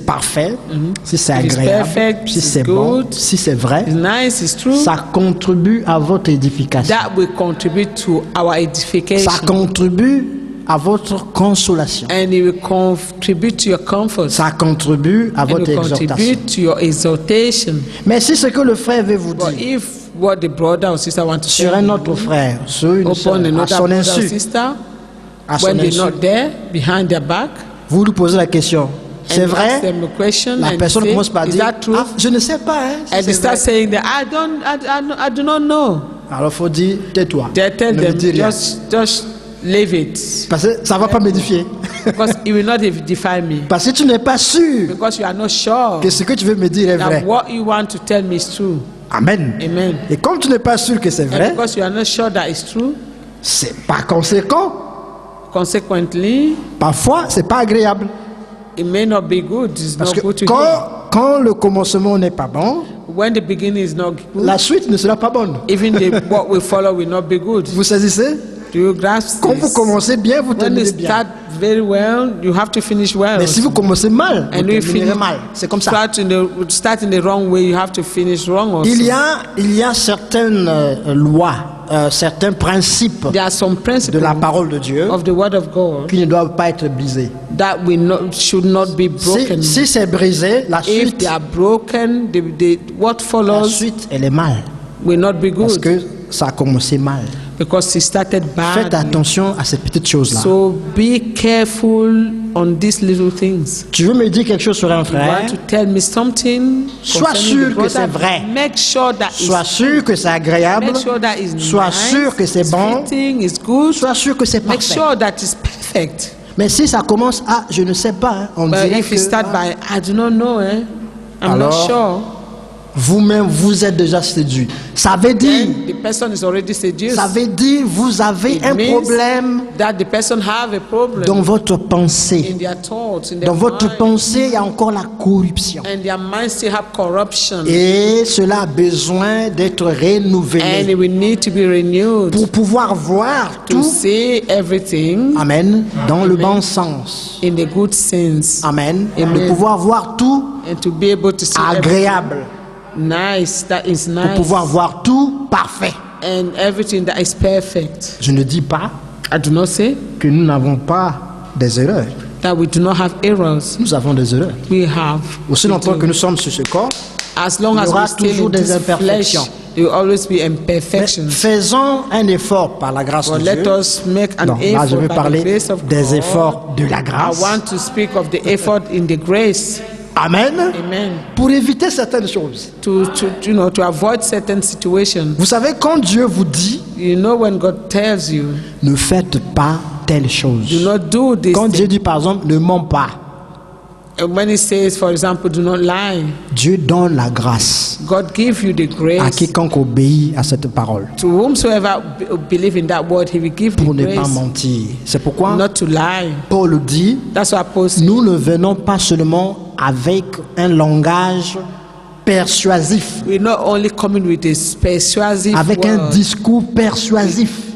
parfait, si c'est If it's agréable, perfect, si it's c'est bon, good, si c'est vrai, It's nice, it's true. ça contribue à votre édification. That will contribute to our edification. Ça contribue à votre consolation. And it will contribute to your comfort. Ça contribue à And it votre will exhortation. contribute to your exhortation. Mais si ce que le frère veut vous But dire if what the brother or sister want to sur say un autre frère, sur une sœur, upon à another son brother or insu, sister, à son when they're insu, not there, behind their back, vous lui posez la question. C'est and you ask vrai? them a question La and personne say, commence par is dire, that true? ah, je ne sais pas. Hein, si And they c'est start vrai. saying that I do not know. Alors il faut dire, tais-toi. They tell Ne me them dis rien. just leave it Parce que ça ne va pas m'édifier. because it will not define me. Parce que tu n'es pas sûr Because you are not sure que ce que tu veux me dire est that vrai. what you want to tell me is true. Amen. Amen. Et comme tu n'es pas sûr que c'est And vrai, because you are not sure that it's true, c'est pas conséquent. consequently, Parfois, c'est pas agréable. It may not be good. It's Parce not que good to hear. quand le commencement n'est pas bon, When the beginning is not good, la suite ne sera pas bonne. even what will follow will not be good. Vous saisissez? Do you grasp Quand vous this? commencez bien, vous When you terminez bien. start very well, you have to finish well. Mais si vous commencez mal, vous And if terminerez you mal. C'est comme ça. start in the wrong way, you have to finish wrong also. Il y a certaines lois, certains principes There are some de principles la parole de Dieu of the word of God qui ne doivent pas être brisés. that should not be broken. Si c'est brisé, la If suite, they are broken, what la follows suite, elle est mal. will not be Parce good que ça a commencé mal. because it started Faites bad. attention à ces petites choses-là. So be careful on these little things. Tu veux me dire quelque chose sur un You frère? want to tell me something? Sois concerning sûr the que c'est brother? vrai. Make sure that Sois it's sûr que c'est agréable. Make sure that is Sois nice, sûr que c'est it's bon. fitting, it's good. Sois sûr que c'est Make parfait. sure that it's perfect. Mais si ça commence à, je ne sais pas, hein, on But dirait if you que start by, I do not know, I'm not Alors, sure. vous-même vous êtes déjà séduit. Ça veut dire, Then the person is already seduced. ça veut dire vous avez It un means problème that the person have a problem dans votre pensée. in their thoughts, in their Dans votre mind, pensée, il y a encore la corruption. and their mind still have corruption, Et cela a besoin d'être and renouvelé it will need to be renewed pour pouvoir voir to tout, see everything amen, dans le bon sens. in the good sense, Amen. Amen. De pouvoir voir tout and to be able to see agréable. everything nice, that is Pour nice, pouvoir voir tout parfait. and everything that is perfect. Je ne dis pas I do not say que nous n'avons pas des erreurs. that we do not have errors. Nous avons des erreurs. We have. Aussi We longtemps do. que nous sommes sur ce corps, As long il y as aura we still toujours in des this flesh, imperfections. there will always be mais imperfections. faisons un effort par la grâce But de let Dieu. us make an Non, là je effort vais by the parler grace of des God. efforts de la I grâce. want to speak of the effort in the grace. Amen. Amen. Pour éviter certaines choses. To avoid certain situations. Vous savez, quand Dieu vous dit, You know, when God tells you, ne faites pas telle do chose. not do this Quand Dieu thing. dit par exemple, ne mens pas, And when He says, for example, do not lie, Dieu donne la grâce God give you the à grace. quiconque obéit à cette parole To whomsoever believe in that word, He will give the pour ne pas grace mentir. C'est pourquoi not to lie. Paul dit, That's what Paul said. nous ne venons pas seulement avec un langage persuasif, We're not only coming with a persuasive avec un word, discours persuasif.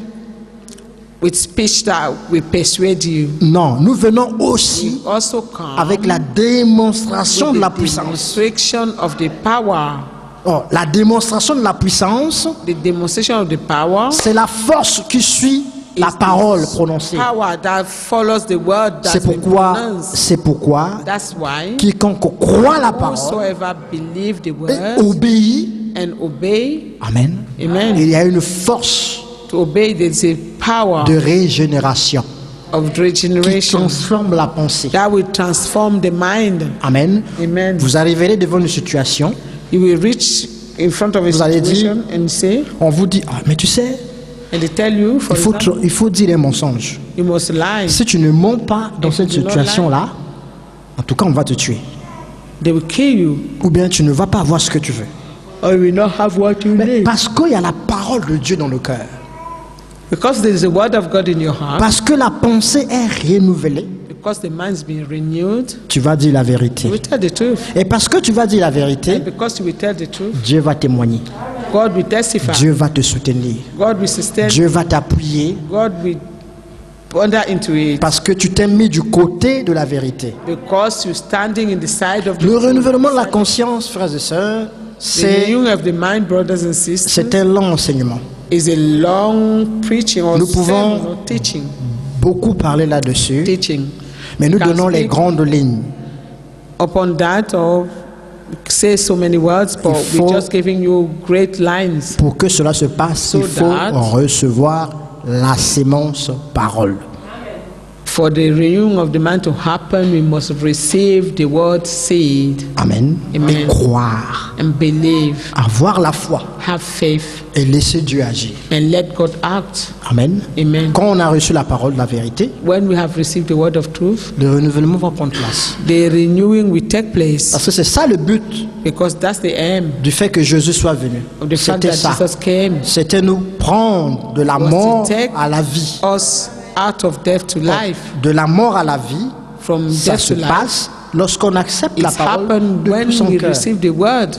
with speech that will persuade you. Non, nous venons aussi We also come avec la démonstration de with la the puissance. demonstration of the power. Oh, la démonstration de la puissance, The demonstration of the power c'est la force qui suit la is parole the prononcée. power that follows the word that's been pronounced. C'est pourquoi That's why quiconque croit la parole whosoever believe the et word obéit, and obey, amen, amen. il y a une force To obey, there's a power de régénération of qui regeneration transforme la pensée. that will transform the mind. Amen. Amen. Vous arriverez devant une situation, You will reach in front of a Vous allez situation and say, on vous dit, ah, mais tu sais, and they tell you, for example, il faut dire un mensonge. you must lie. Si tu ne mens pas dans If cette you do not situation-là, en tout cas, on va te tuer. They will kill you, Ou bien tu ne vas pas avoir ce que tu veux. or you will not have what you Mais need. parce qu'il y a la parole de Dieu dans le cœur. Because there is a word of God in your heart, Parce que la pensée est renouvelée, because the mind's been renewed, tu vas dire la you vérité. will tell the truth. Et parce que tu vas dire la vérité, And because you will tell the truth, Dieu va témoigner. God will testify. Dieu va te soutenir. God will sustain. Dieu va t'appuyer God will wander into it. parce que tu t'es mis du côté de la vérité. Because you're standing in the side of the Le truth. renouvellement de la conscience, frères et sœurs, The c'est renewing of the mind, brothers and sisters, un long enseignement. is a long preaching or Nous pouvons- sermon or teaching. Beaucoup parler là-dessus, Teaching. mais nous Can donnons les speak. grandes lignes. Upon that, or say so many words, but Il faut- we're just giving you great lines. Pour que cela se passe, So il faut that- recevoir la sémence parole. For the renewing of the mind to happen, we must receive the word seed Amen. Amen. Et croire, and believe, avoir la foi have faith, et laisser Dieu agir. and let God act. Amen. Amen. Quand on a reçu la parole de la vérité, When we have received the word of truth, le renouvellement va prendre place. the renewing will take place, Parce que c'est ça le but because that's the aim du fait que Jésus soit venu. of the fact C'était that ça. Jesus came, C'était nous prendre de la Was to mort take à la vie. us out of death to life, De la mort à la vie, from Ça death se to life. passe lorsqu'on accepte la It's parole happened de tout when son we cœur. receive the word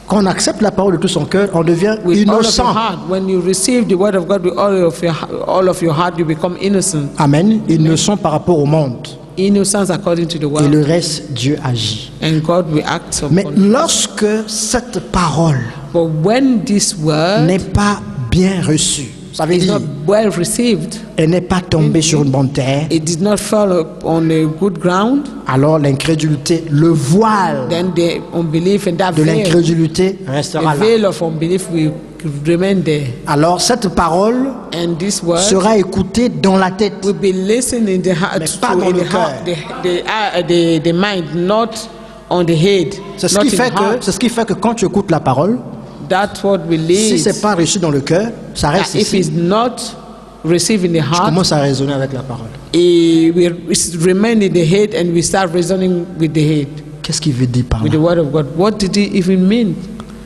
Quand on accepte la parole de tout son cœur, on devient with all of your innocent. heart. When you receive the word of God with all of your heart, you become innocent. Amen. Innocent par rapport au monde. Innocence according to the Et word. le reste, Dieu agit. And God will act Mais upon it. lorsque cette parole But when this word n'est pas bien reçue, ça veut is dire not well received, elle n'est pas tombée sur une bonne terre, it did not fall on a good ground, alors l'incrédulité, le voile then the unbelief and that de veil, l'incrédulité the restera là. veil of unbelief will remain there. Alors cette parole And this word sera écoutée dans la tête. will be listened in the heart, Mais pas dans le cœur. the mind, not on the head, C'est ce not qui in fait the heart. que, c'est ce qui fait que quand tu écoutes la parole, That's what will si lead. c'est pas reçu dans le cœur, ça That reste if ici. it's not received in the Je heart, commence à raisonner avec la parole. it will remain in the head, and we start reasoning with the head, Qu'est-ce qu'il veut dire par with là? the word of God. What did he even mean?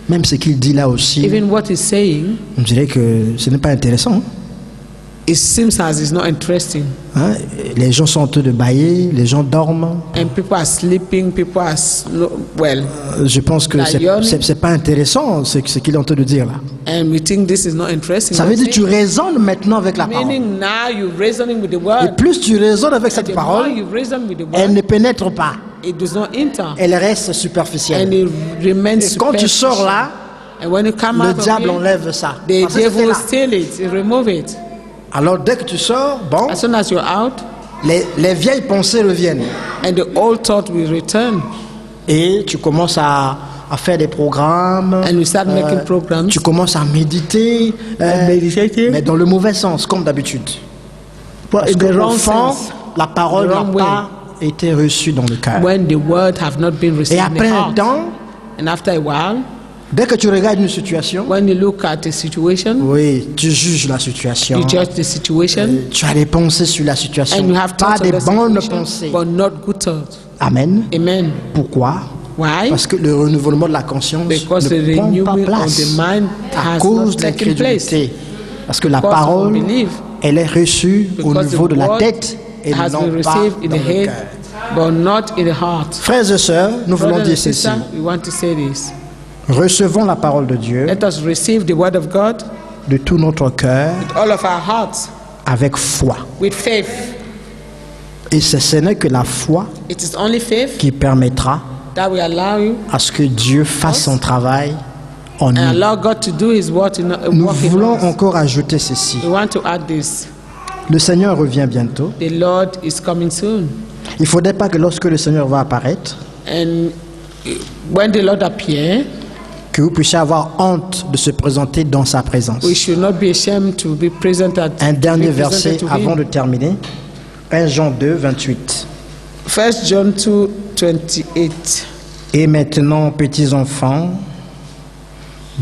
Même ce qu'il dit là aussi, Even what he's saying, on dirait que ce n'est pas intéressant. it seems as it's not interesting. Hein? Les gens sont en train de bailler, les gens dorment. And people are sleeping, people are, well, Je pense que Lion. c'est pas intéressant ce qu'il est en train de dire là. and we think this is not interesting. Ça veut dire que tu What's it? raisonnes maintenant avec la parole. Meaning now you're reasoning with the Et word. plus tu raisonnes avec And cette the more parole, you reason with the elle word, ne pénètre pas. it does not enter. Elle reste And superficielle. it remains Et quand tu superficial. sors là, And when you come le out of diable here, enlève ça. the Parce que c'était devil will là. steal it, he remove it. Alors dès que tu sors, bon, As soon as you're out, les vieilles pensées reviennent. and the old thought will return. Et tu commences à faire des programmes. And we start making programs. Tu commences à méditer. meditating. Mais dans le mauvais sens, comme d'habitude. Parce in que the au wrong fond, sense. la parole The n'a wrong way. pas été reçue dans le cœur. When the word have not been Et received in après the un heart. temps, And after a while, dès que tu regardes une situation, when you look at the situation, oui, tu juges la situation. you judge the situation, Tu as des pensées sur la situation. and you have Pas thoughts des of the bonnes situation, pensées. but not good thoughts. Amen. Amen. Pourquoi? Why? Parce que le renouvellement de la conscience Because the ne prend pas renewing of place the mind à has cause not de taken place. l'incrédulité. Parce que la Because of parole, unbelief. elle est reçue au Because niveau the de la word tête et has non been pas received in dans the le head, cœur. but not in the heart. Frères et sœurs, nous voulons Brothers and dire ceci. sisters, we want to say this. Recevons la parole de Dieu Let us receive the word of God de tout notre cœur with all of our hearts, avec foi. with faith. Et ce n'est que la foi It is only faith qui permettra that will allow you à ce que Dieu fasse son travail en and nous. allow God to do His work in Nous work in voulons us. encore ajouter ceci. We want to add this. Le Seigneur revient bientôt. The Lord is coming soon. Il ne faudrait pas que lorsque le Seigneur va apparaître, And when the Lord appears, que vous puissiez avoir honte de se présenter dans sa présence. we should not be ashamed to be present at Un dernier be presented verset to avant Him. de terminer. 1 Jean 2, 28. 1 John 2, 28. Et maintenant, petits enfants,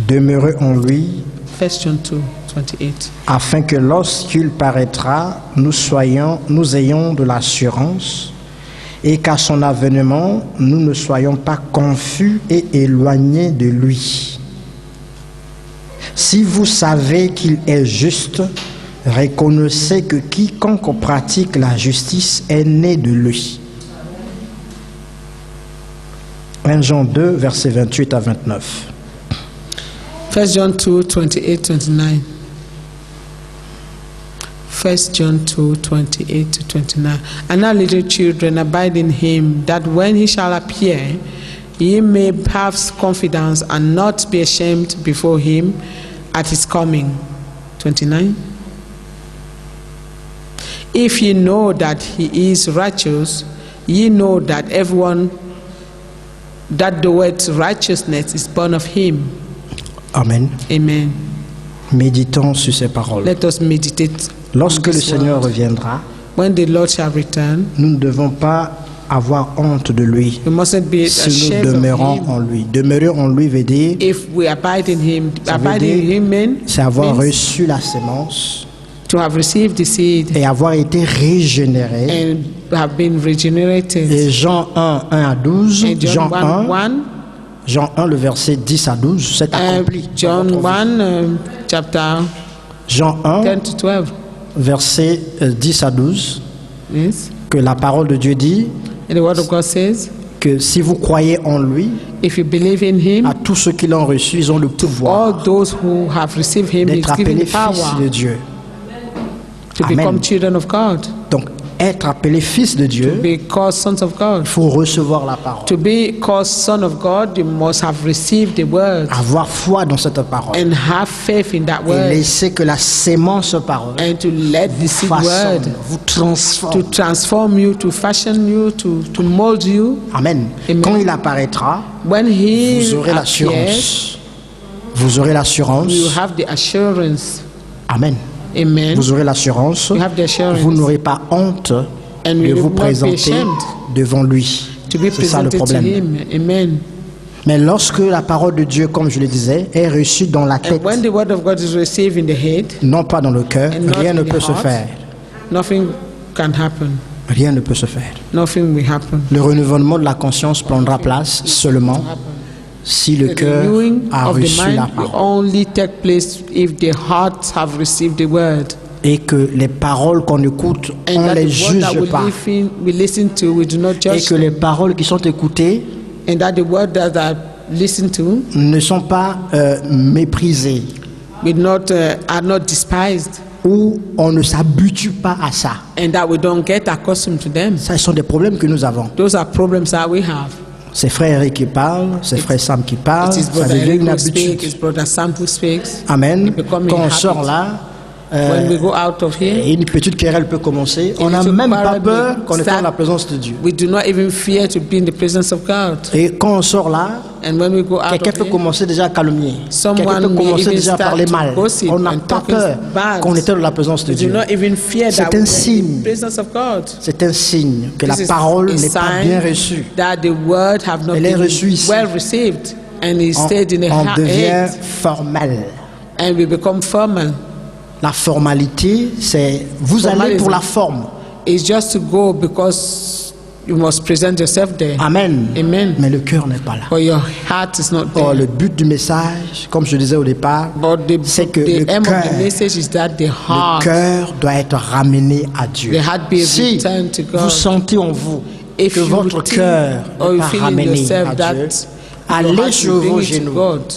demeurez en lui, 1 John 2, 28. afin que lorsqu'il paraîtra, nous ayons de l'assurance, et qu'à son avènement, nous ne soyons pas confus et éloignés de lui. Si vous savez qu'il est juste, reconnaissez que quiconque pratique la justice est né de lui. 1 Jean 2, versets 28 à 29. 1 John 2, 28, 29. 1 John 2, 28 to 29. And now, little children, abide in him, that when he shall appear, ye may have confidence and not be ashamed before him at his coming. 29. If ye know that he is righteous, ye know that everyone that doeth righteousness is born of him. Amen. Amen. Méditons sur ces paroles. Let us meditate. Lorsque on le this Seigneur word. reviendra, When the Lord shall return, nous ne devons pas avoir honte de lui we mustn't be si nous ashamed of demeurons him. en lui. Demeurer en lui veut dire, If we abide in him, Ça veut abide in dire, him c'est avoir means reçu la sémence to have received the seed et avoir été régénéré. and have been regenerated. Et Jean 1, 1 à 12, And John 1, Jean 1, le verset 10 à 12, c'est accompli. dans John votre vie. 1, chapter Jean 1, 10 to 12. verset 10 à 12, Yes. que la parole de Dieu dit And the word of God says, que si vous croyez en lui, if you believe in him, à tous ceux qui l'ont reçu, ils ont le all pouvoir those who have received him, d'être he's given appelés the fils de power Dieu. to Amen. become children of God, Donc, être appelé fils de to Dieu, be called sons of God. il faut recevoir la parole, To be called son of God, you must have received the word avoir foi dans cette parole and have faith in that et word, laisser que la sémence parole and to let the seed façonne, word vous to transforme. transform you, to fashion you, to mold you. Amen. Amen. Quand il apparaîtra, When he vous aurez appears, l'assurance. Vous aurez l'assurance. you have the assurance. Amen. Amen. Vous aurez l'assurance. You have the assurance. Vous n'aurez pas honte And de you will vous not be présenter ashamed devant lui. to be C'est ça le presented to problème. him. Amen. Mais lorsque la parole de Dieu, comme je le disais, est reçue dans la tête, And when the word of God is received in the head, non pas dans le cœur, and not rien ne in the peut se heart, faire. nothing can happen. Rien ne peut se faire. Nothing will happen. Le renouvellement de la conscience prendra place seulement si le The cœur renewing a of the reçu la mind will parole only take place if the hearts have received the word. et que les paroles qu'on écoute, And on that les the word that juge pas we listen to, we do not et judge que les them. paroles qui sont écoutées And that the word that are listened to ne sont pas méprisées are not despised. ou on ne s'habitue pas à ça. And that we don't get accustomed to them. Ça, ce sont des problèmes que nous avons. Those are problems that we have. C'est frère Eric qui parle, c'est frère Sam qui parle, It is ça brother devient Eric une who speaks, habitude. it's brother Sam who speaks. Amen. It become a Quand on habit. sort là, When we go out of here, et une petite querelle peut commencer. On n'a little même pas quarrel peur may qu'on est start. dans la présence de Dieu. we do not even fear to be in the presence of God. Et quand on sort là, And when we go out quelqu'un of peut here, commencer déjà à calomnier. someone Quelqu'un peut may commencer even déjà à start parler to mal. gossip On n'a and pas talking peur bad. qu'on était dans la présence de we do Dieu. not even fear C'est that un we are in signe. the presence of God. C'est un signe que la This is parole a n'est pas sign bien reçue. that the word have not Elle est been reçue ici. well received, and is On, stayed in the on devient head, formel. and we become formal. La formalité, c'est vous allez Formalism. pour la forme. It's just to go because you must present yourself there. Amen. Amen. Mais le cœur n'est pas là. But your heart is not Or, there. le but du message, comme je disais au départ, But c'est que the le aim of cœur, the message is that the le heart, cœur doit être ramené à Dieu. the heart be Si returned to God. vous sentez en vous If que you votre think cœur or n'est you pas feel in ramené yourself à that Dieu, your allez heart sur will bring vos it to genoux. God,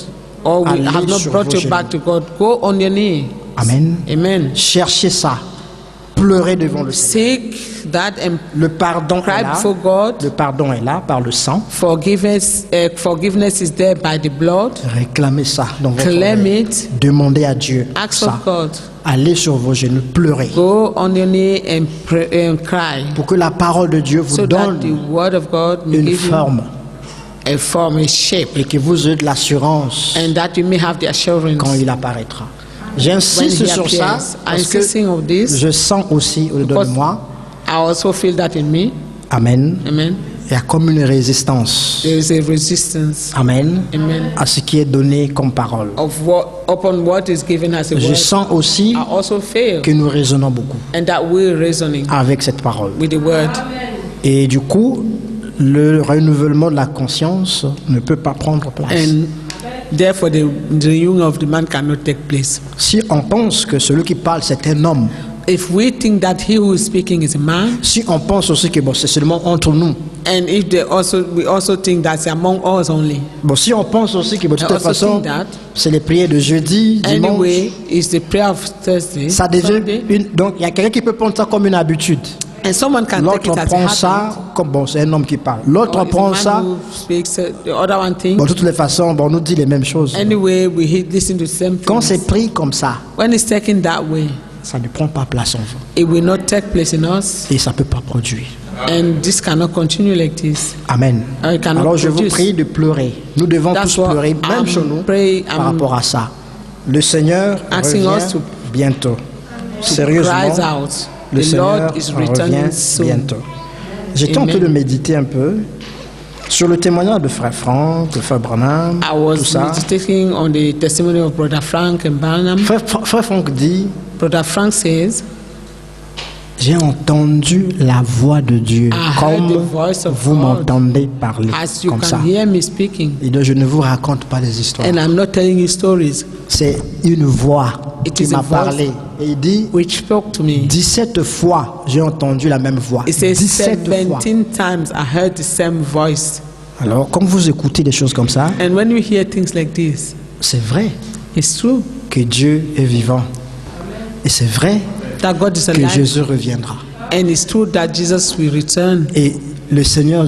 or we Allez have not sur brought vos you back to God, go on your knee. Amen. Amen. Cherchez ça. Pleurez devant le Seigneur. Seek that and Le pardon cry est là. before God. Le pardon est là par le sang. Forgiveness is there by the blood. Réclamez ça dans votre Claim vie. it. Demandez à Dieu Ask ça. of God. Allez sur vos genoux, pleurez. Go on your knee and pray and cry, Pour que la parole de Dieu vous so that the donne word of God may une give you forme a form, a shape, et que vous ayez de l'assurance and that you may have the assurance quand il apparaîtra. when J'insiste he sur ça appears. I'm parce que insisting of this je sens aussi au-dedans de because moi, I also feel that in me. Amen, Amen. il y a comme une résistance, There is a resistance. Amen, Amen. à ce qui est donné comme parole. Upon what is given as a Je word. sens aussi I also feel que nous raisonnons beaucoup and that we're reasoning avec cette parole. with the word. Et du coup, le renouvellement de la conscience ne peut pas prendre place. And therefore the renewing of the man cannot take place. Si on pense que celui qui parle c'est un homme, If we think that he who is speaking is a man, si on pense aussi que bon, c'est seulement entre nous, and if we also think that's among us only. bon, si on pense aussi que bon, de I toute also façon, think that c'est les prières de jeudi, dimanche, anyway, it's the prayer of Thursday, ça devient Sunday, une. Donc il y a quelqu'un qui peut prendre ça comme une habitude. and someone can take L'autre it as a prend habit. ça comme bon, c'est un homme qui parle. L'autre Or it's a prend man ça. who speaks, the other one thinks. Bon, de toutes les façons, bon, on nous dit les mêmes choses. Anyway, we listen to the same Quand things. c'est pris comme ça, When it's taken that way, ça ne prend pas place en vous it will not take place in us, et ça ne peut pas produire. and this cannot continue like this. Amen. I cannot Alors je vous produce. prie de pleurer. Nous devons That's tous what pleurer, même I'm chez nous, pray- par I'm rapport à ça. Le Seigneur asking us revient to- bientôt. Cries Sérieusement, out. le The Seigneur Lord is returning revient soon. bientôt. J'étais en train Amen. de méditer un peu sur le témoignage de Frère Franck, de Frère Branham, I tout was ça. meditating on the testimony of Brother Frank and Barnum. Frère Franck dit, Brother Frank says, J'ai entendu la voix de Dieu heard comme the voice of vous God m'entendez parler as you comme ça. can hear me speaking. Et donc je ne vous raconte pas des histoires. And I'm not telling you stories C'est une voix It qui is a m'a voice. parlé. Et il dit, which spoke to me. 17 fois j'ai entendu la même voix. It says 17 fois. 17 times I heard the same voice. Alors, comme vous écoutez des choses comme ça, And when you hear things like this, c'est vrai it's true que Dieu est vivant. Et c'est vrai that God is que alive. Jésus reviendra. And it's true that Jesus will return. Et le Seigneur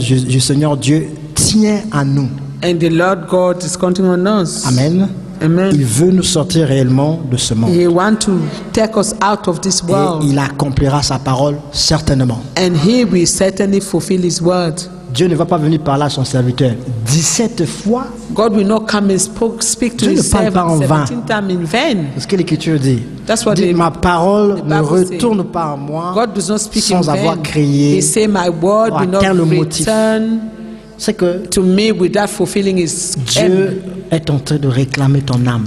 Dieu tient à nous. And the Lord God is counting on us. Amen. Amen. Il veut nous sortir réellement de ce monde. He wants to take us out of this Et world. il accomplira sa parole certainement. And He will certainly fulfill His word. Dieu ne va pas venir parler à son serviteur 17 fois, God will not come and speak to Dieu His ne parle pas en servant vain. 17 times in vain. parce que l'Écriture dit, That's what dit, the- ma parole the ne Bible says. retourne pas à moi God does not speak sans in avoir vain. créé. He say, my word will not atteint le motif. return C'est que to me without fulfilling His aim. Dieu est en train de réclamer ton âme.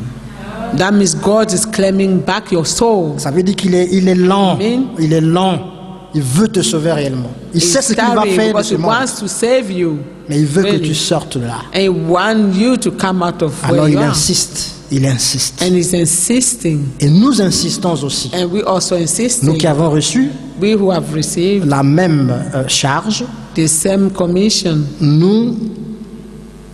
That means God is claiming back your soul. Ça veut dire qu'il est lent. Amen. Il est lent. Il veut te sauver réellement. Il He's sait ce qu'il va tarry faire de because ce He monde. wants to save you. Mais il veut que Really. tu sortes de là. And He wants you to come out of Alors where il you are. insiste. Il insiste. And He's insisting. Et nous insistons aussi. And we also Nous insisting. qui avons reçu We who have received la même charge, the same commission. nous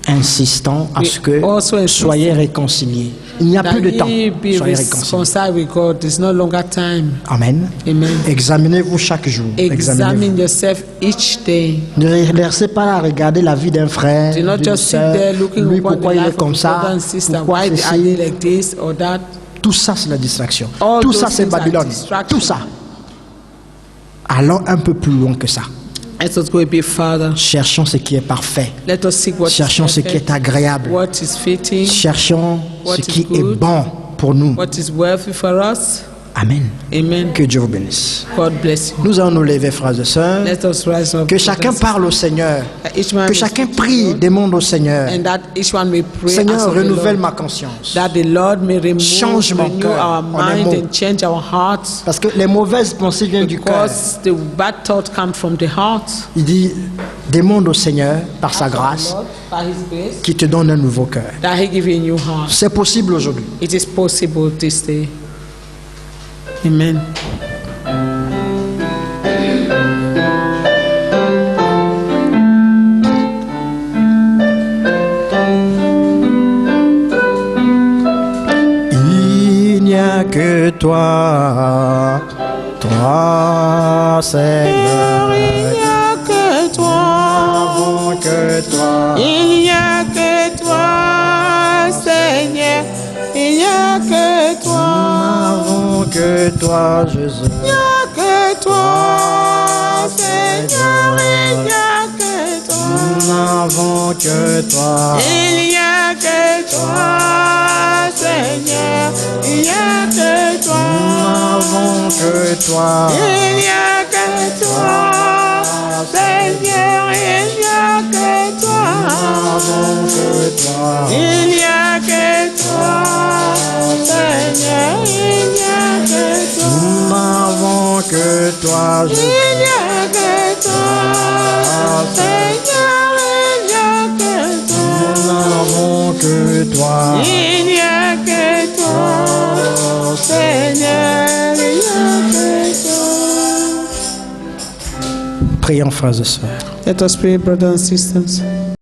insistons à ce que also insist soyez réconciliés. Il n'y a That plus de temps. ye be Soyez réconciliés. reconciled with God. There's no longer time. Amen. Amen. Examinez-vous chaque jour. Examinez-vous. Examine yourself each day. Ne restez pas à regarder la vie d'un frère, Do not d'une just sit sœur. there looking Lui, upon pourquoi the il est life comme of brother ça? and sister. Pourquoi Why are ceci? they like this or that? Tout ça, c'est la distraction. All Tout those ça, c'est things are Babylone. distraction. Tout ça. Allons un peu plus loin que ça. Let us go a bit further. Cherchons ce qui est parfait. Let us seek what Cherchons is ce qui est perfect, agréable. what is fitting, Cherchons What ce is qui est good. bon pour nous. what is worthy for us. Amen. Amen. Que Dieu vous bénisse. God bless you. Nous allons nous lever, frères et sœurs. Let us rise up. Que chacun parle au Seigneur. That each man Que may chacun speak to prie, God, demande au Seigneur. and that each one may pray. Seigneur, ask of the renouvelle Lord, ma conscience. that the Lord may Change mon renew cœur, our en un mind mot. and change our hearts. Parce que les mauvaises pensées viennent du cœur. Because the bad thought comes from the heart. Il dit, demande au Seigneur, par sa grâce, Lord, by His grace, qu'il te donne un nouveau cœur. that He give you a new heart. C'est possible aujourd'hui. It is possible this day. Amen. Il n'y a que toi, toi Seigneur. Il n'y a que toi. Avant que toi. Il n'y a que toi, Seigneur. Il n'y a que toi. Avant que toi, Jésus. Il n'y a que toi, Seigneur. Il n'y a que toi. Avant que toi. Il n'y a que toi, Seigneur. Il n'y a que toi. Avant que toi. Il n'y a que toi, Seigneur. Il n'y a que toi. Avant que toi. Il n'y a que toi, Seigneur. Il n'y a que toi. Avant que toi, Il Jésus. n'y a que toi, Seigneur. Il n'y a que toi. Avant que toi. Il n'y a que toi, Seigneur. Il n'y a que toi. Prions, frères et sœurs. Let us pray, brothers and sisters.